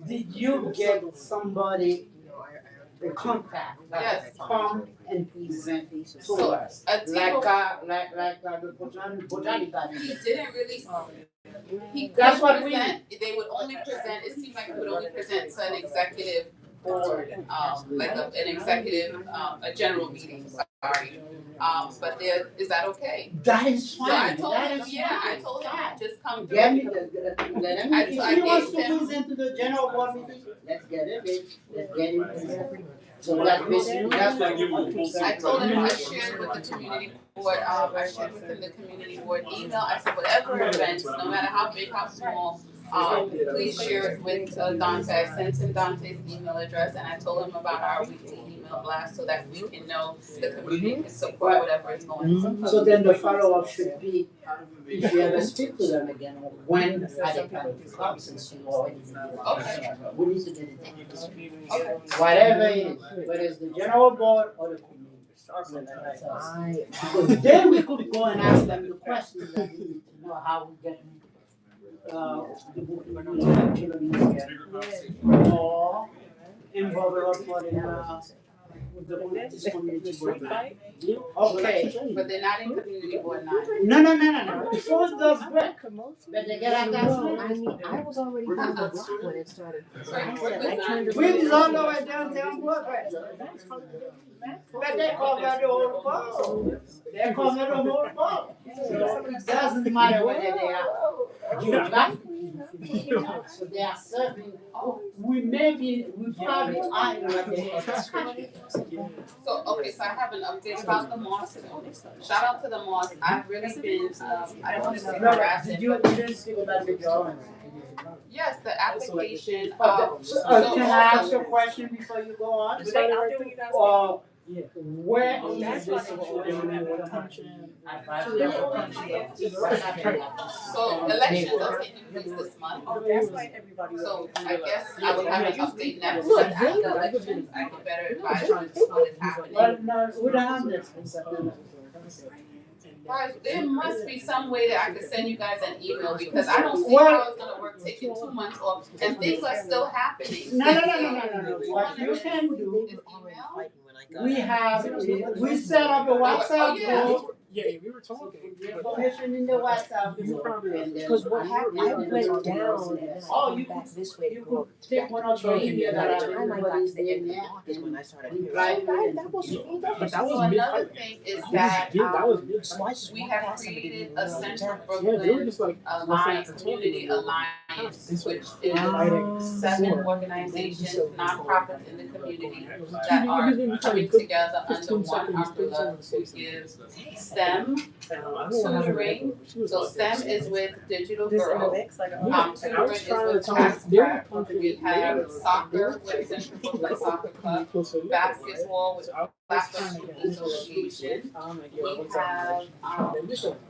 did you get somebody, the contact, Yes. come and present to So, us? a team Like, of- the botanical. He didn't really. He That's couldn't what we present. They would only present. It seemed like he would only present to an executive board, an executive, a general meeting. Sorry, but there is that okay? That is So I fine, told that him, is yeah, I fine. told him just come Get me through. let him, I if he gave wants to him- present to the general board meeting, let's get it, let's get him present. So that basically, that's what we want to say. I told him I shared with the community board, I shared with him the community board email, I said whatever events, no matter how big, how small, please share it with Dante. I sent him Dante's email address and I told him about our weekly email blast so that we can know the community can support whatever is going on. So then the follow-up should be, if you ever speak to them again, when are they planning to come, since you already did it. Okay. We need to get it done. Whatever it is, whether it's the general board or the community. Because then we could go and ask them the questions that we need to know how we get the book children here. Or involve a lot more in with this community board. Okay. But they're not in community board 9. No. First does work, but they get attachment. I mean, I was already on the block when it started. I turned We is all the way downtown Broadway. But they cover the whole ball. They cover the whole ball. So it doesn't matter whether they are geographically. So they are serving, we probably are what they are. So, okay, so I have an update about the mosque. Shout out to the mosque. I've really been, I don't want to say harassing, You but didn't speak about the drawing. yes, the application, Can I ask you a question before you go on? Where is this situation? so elections are taking place this month. So I guess I will have an update next month after elections. I can better advise you what is happening. Well, no, we don't have this. Guys, there must be some way that I could send you guys an email because I don't see how it's gonna work taking 2 months off and things are still happening. No. What you can do, Is email? we set up a WhatsApp yeah. group. Yeah, we were talking. The information in the WhatsApp group. And then- Because what happened, I went down and Oh, you back this way to You go. could take one of the emails that have Time I got to everybody's the name end there is when I started hearing. reply to it. That was But So another thing is that, we have created a Central Brooklyn Alliance, Community Alliance, which is 7 organizations, nonprofits in the community that are coming together under one umbrella to give STEM tutoring. So STEM is with Digital Girl. Tutoring is with Task Prep. We have soccer with Central Brooklyn Soccer Club, basketball with Black Student Association. We have,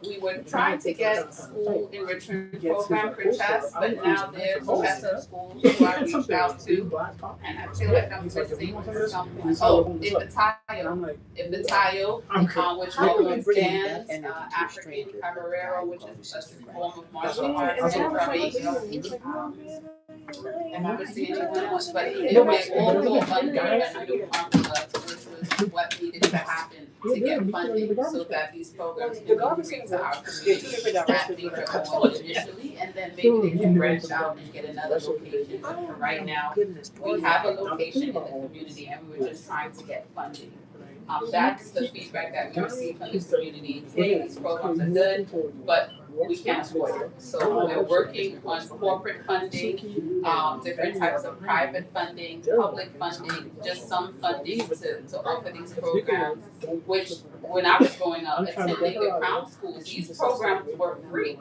we were trying to get school enrichment program for chess, but now there's professor schools who I reached out to, and I feel like I'm missing someone. Oh, Ifitayo, which offers dance, African camarero, which is a form of martial arts in Jamaica. And I was seeing anyone else, but it was all go under a new umbrella, which was what needed to happen to get funding so that these programs can be bring to our community. That things are going initially, and then maybe they can branch out and get another location. But for right now, we have a location in the community and we were just trying to get funding. That's the feedback that we received from the community. These programs are good, but we can't afford it. So we're working on corporate funding, different types of private funding, public funding, just some funding to offer these programs, which when I was growing up, attending the Crown schools, these programs were free.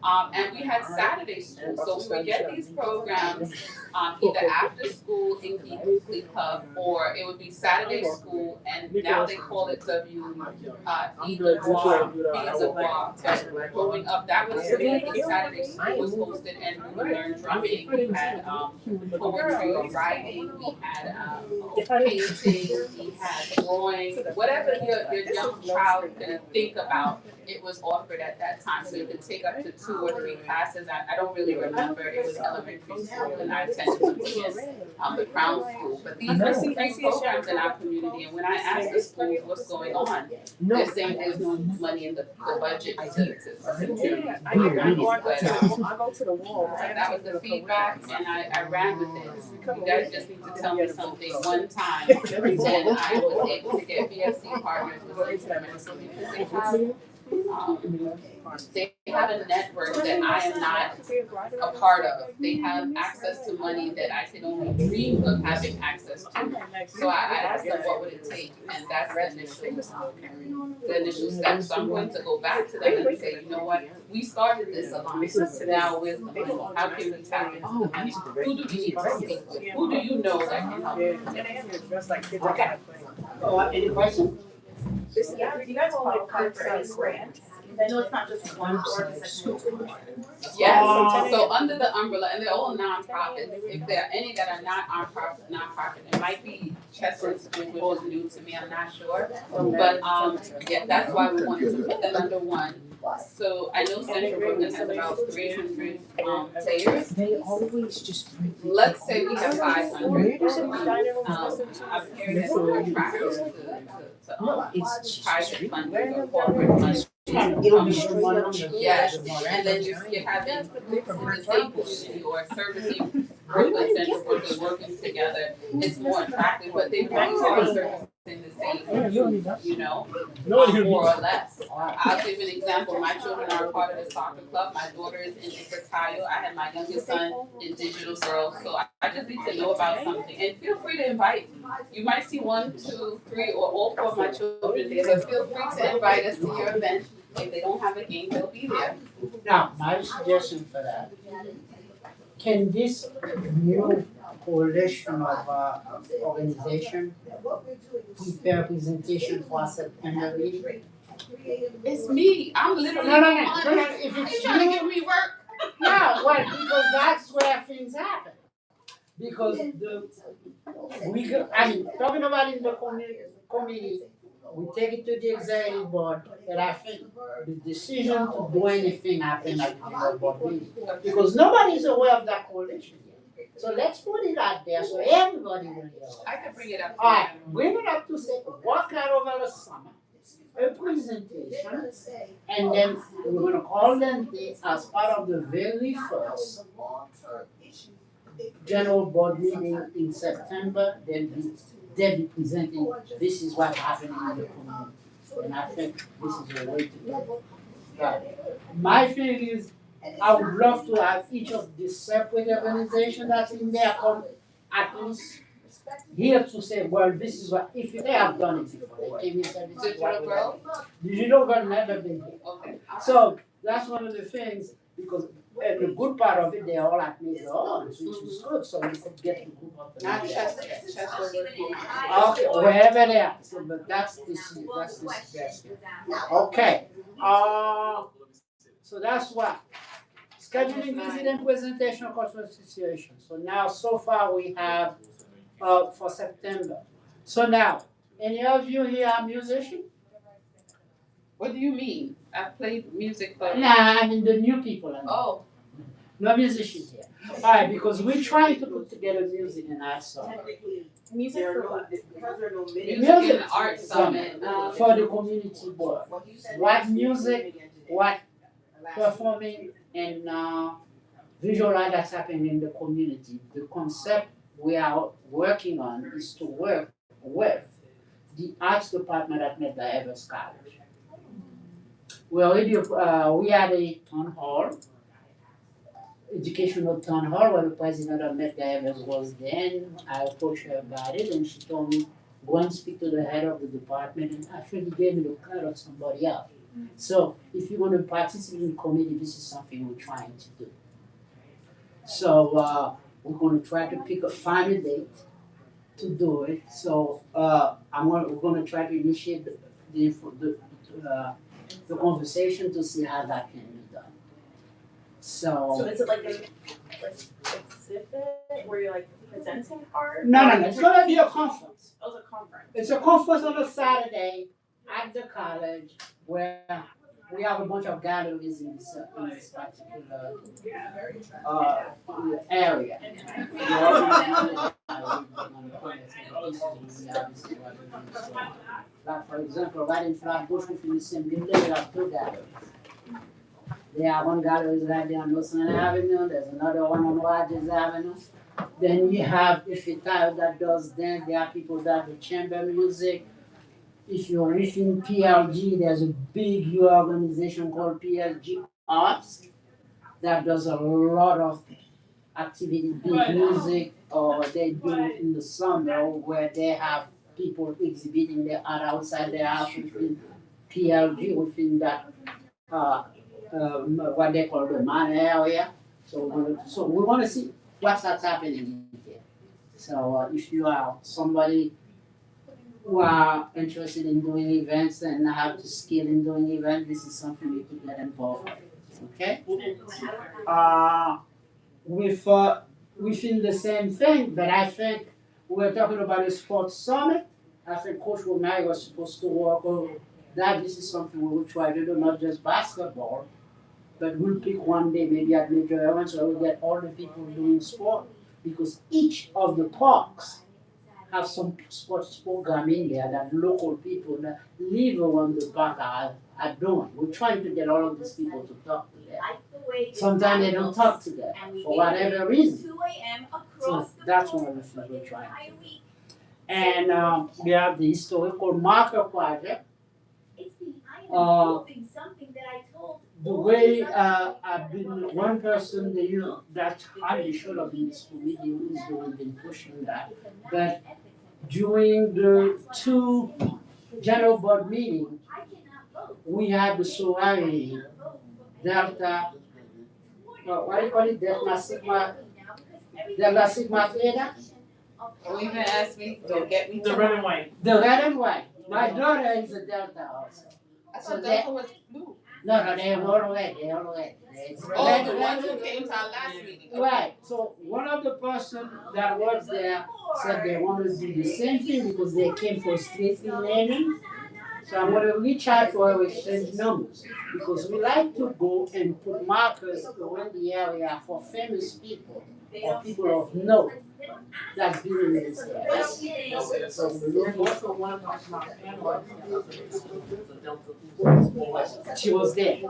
And we had Saturday school, so we would get these programs, either after school in Geek Weekly Club, or it would be Saturday school, and now they call it Eat the Bar, Beans of Bar. But growing up, that was the Saturday school was hosted, and we learned drumming, we had, poetry, writing, we had, painting, we had drawing, whatever your young child could think about, it was offered at that time, so you could take up to 2 or 3 classes. I don't really remember, it was elementary school, and I attended the Crown School, but these are free programs in our community, and when I asked the schools what's going on, they're saying there's no money in the budget to secure these programs, but, I go to the wall. that was the feedback, and I ran with it. You guys just need to tell me something one time, and I was able to get BFC partners with instrumental, because they have a network that I am not a part of. They have access to money that I could only dream of having access to. So I asked them what would it take, and that's the initial step. So I'm going to go back to them and say, you know what, we started this alliance, now with the money, how can we tap into the money? Who do we need to speak with? Who do you know that can help? Okay. Any questions? Do you guys all apply for any grant? I know it's not just one board, it's like two. Yes, so under the umbrella, and they're all nonprofits, if there are any that are not nonprofit, it might be Chestnut School, which is new to me, I'm not sure. But, yeah, that's why we wanted to put them under one. So I know Central Brooklyn has about 300, players. They always just. Let's say we have 500. I'm hearing that we're attracted to private funding or corporate funding. Yes, and then you're having the same community or servicing Brooklyn, Central Brooklyn working together. It's more attractive, but they both are servicing the same, you know, more or less. I'll give an example. My children are a part of the soccer club. My daughter is in Icatayo. I have my youngest son in Digital Girls. So I just need to know about something. And feel free to invite. You might see 1, 2, 3, or all 4 of my children there. But feel free to invite us to your event. If they don't have a game, they'll be there. Now, my suggestion for that, can this new coalition of organization prepare a presentation for September meeting? It's me. I'm literally. No, if Are it's you trying to you, give me work? no, well, because that's where things happen. Because talking about in the committee, we take it to the executive board, and I think the decision to do anything happen at the board meeting. Because nobody is aware of that coalition yet. So let's put it out there so everybody will know. I can bring it up. Alright, bring it up to say, work out over the summer, a presentation, and then we're gonna call them as part of the very first general board meeting in September, they'll be presenting, this is what's happening in the community. And I think this is a way to go. My thing is, I would love to have each of the separate organizations that's in there come at least here to say, well, this is what, if they have done it before, they came in and said, this is what we have. Digital Girl never been here. Okay. So that's one of the things, because the good part of it, they all at major odds, which is good, so we could get the group of them. Not Chester. Okay, wherever they are, so, but that's the suggestion. Okay, so that's what. Scheduling visit and presentation of cultural association. So now, so far we have, for September. So now, any of you here are musicians? What do you mean? I've played music for. Nah, I mean the new people. Oh. No musicians here. Alright, because we're trying to put together music in our song. Music for what? Music and art summit. For the community board. What music, what performing, and visual art that's happening in the community. The concept we are working on is to work with the arts department at Medgar Evers College. We already we had a town hall, educational town hall, where the president of Medgar Evers was then. I approached her about it, and she told me, go and speak to the head of the department, and I think he gave me the card of somebody else. So if you want to participate in committee, this is something we're trying to do. So we're going to try to find a date to do it. So we're going to try to initiate the conversation to see how that can be done. So So is it like an exhibit where you're like presenting art? no, it's going to be a conference. Oh, it's a conference. It's a conference on a Saturday at the college where we have a bunch of galleries in this particular area. Like for example, right in Flatbush, within the same building, we have two galleries. There are one gallery right there on Wilson Avenue, there's another one on Rogers Avenue. Then you have Ifitayo that does dance, there are people that do chamber music. If you're within PLG, there's a big organization called PLG Arts that does a lot of activity, big music, or they do in the summer where they have people exhibiting their art outside their house within PLG, within that what they call the man area. So we want to see what's happening here. So if you are somebody who are interested in doing events and have the skill in doing events, this is something you could get involved with. Okay? Within the same thing, but I think we're talking about a sports summit. I think Coach Romero was supposed to work on that. This is something we will try to do, not just basketball, but we'll pick one day maybe at major events where we'll get all the people doing sport, because each of the parks have some sports program in there that local people that live around the park are doing. We're trying to get all of these people to talk to them. Sometimes they don't talk to them for whatever reason. So that's one of the things we're trying to do. And we have the historical marker project. The way I've been one person that hardly should have been this committee is the one been pushing that. But during the two general board meetings, we had the sorority, Delta, what do you call it, Delta Sigma Theta? Don't even ask me, don't get me. The red and white. The red and white. My daughter is a Delta also. I So thought they- Delta was blue. No, they're all red, they're all red. Oh, the ones who came to our last meeting. Right, so one of the person that was there said they wanted to do the same thing because they came for street learning. So I'm gonna reach out to our exchange numbers, because we like to go and put markers around the area for famous people or people of note that's been in this area. So we Also, one of my analysts, the Delta. she was there.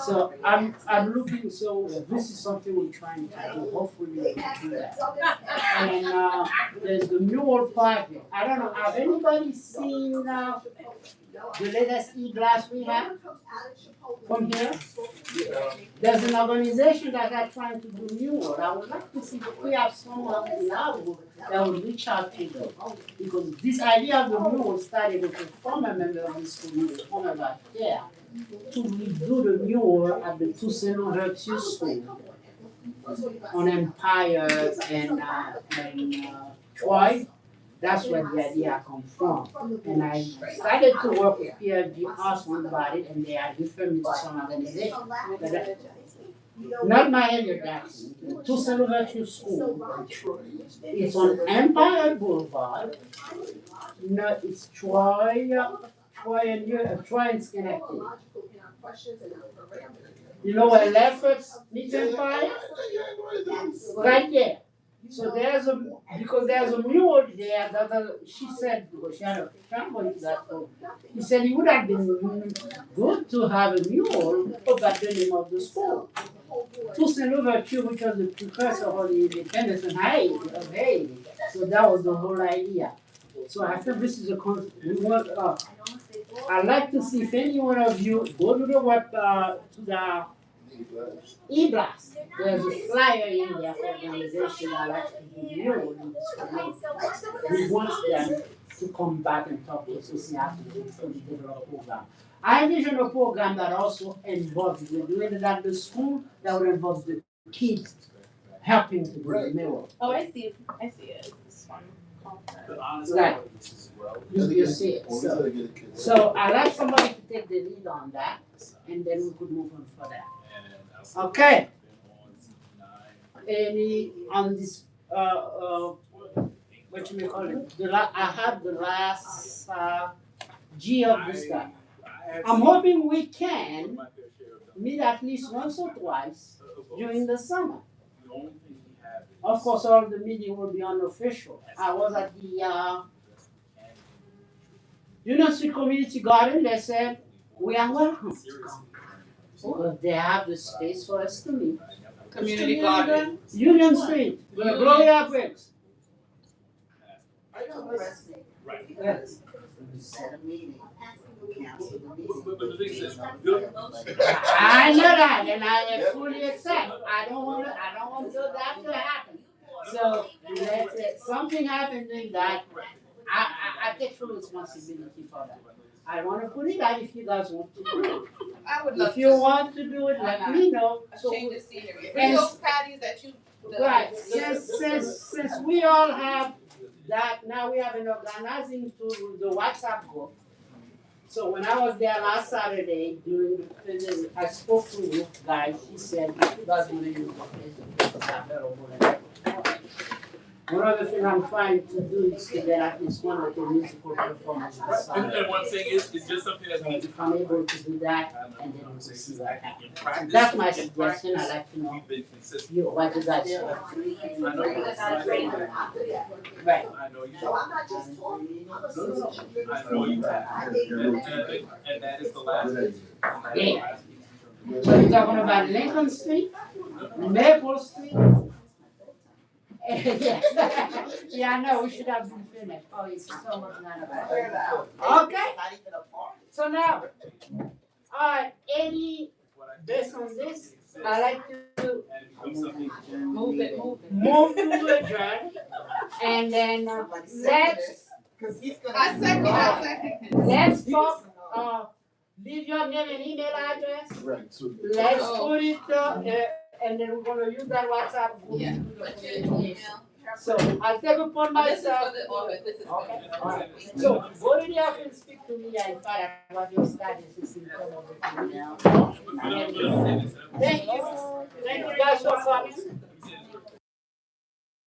So I'm looking, so this is something we're trying to do, hopefully we can do that. And there's the mural project. I don't know, have anybody seen the latest e-glass we have from here? There's an organization that are trying to do mural. I would like to see if we have someone in our group that will reach out to them. Because this idea of the mural started with a former member of this community, former vice chair, to redo the mural at the Toussaint Louverture School on Empire and Troy. That's where the idea comes from. And I started to work with PLG Arsenal about it, and they are referring me to some organization. But not my area, Jackson. Toussaint Louverture School. It's on Empire Boulevard. No, it's Troy and Schenectady. You know where Lefferts meets Empire? Right there. So because there's a mural there that she said, because she had a family to that, so he said it would have been good to have a mural about the name of the school. Toussaint Louverture, which was the precursor of the independence of Haiti. So that was the whole idea. So I think this is I'd like to see if any one of you go to the e-blast. There's a flyer in there for organization that actually do mural in this community. We want them to come back and talk to us and see how to fully develop program. I envision a program that also involves, we're doing it at the school, that would involve the kids helping to do the mural. Oh, I see it. This one. Right. You see it, so I'd like somebody to take the lead on that, and then we could move on for that. Okay. Any on this, what you may call it, I have the last, G of this stuff. I'm hoping we can meet at least once or twice during the summer. Of course, all the meeting will be unofficial. I was at the, Union Street Community Garden, they said, we are welcome. Well, they have the space for us to meet. Community garden. Union Street, where Gloria Briggs. I know, Presley, Right. because you set a meeting, cancel the meeting. But the thing is, good. I know that, and I fully accept. I don't want that to happen. So let something happen in that. I take full responsibility for that. I want to put it out if you guys want to do it. I would love If you want to do it, let me know. a So change of scenery. and- Those patties that you. right, since we all have that, now we have an organizing to the WhatsApp group. So when I was there last Saturday during the, I spoke to you guys, he said, if you guys want to use the Facebook, it's available. One of the things I'm trying to do is to get at least one of the musical performances this summer. And one thing is, it's just something that So needs if I'm able to do that, and then we'll see what happens. in practice. That's my suggestion, I'd like to know, We've been consistent. you, what you guys say. I know. Right. I know you. So I'm not just talking, I'm a solution. I know you have. And that is the last. Yeah. So you're talking about Lincoln Street, Maple Street? Yeah, I know, we should have been finished. Oh, it's so much not about it. Okay, Not even a party. so now, any, based on this, I like to Move it. move to adjourn. And then, let's, I second. let's talk, leave your name and email address. Right, so. Let's put it, and then we're gonna use that WhatsApp group. Yeah. What's your email? So I'll take upon This is for myself. the office. This is for. Okay, alright. So go to the office and speak to me and find out what your status is in terms of the community. Thank you. Thank you guys for coming.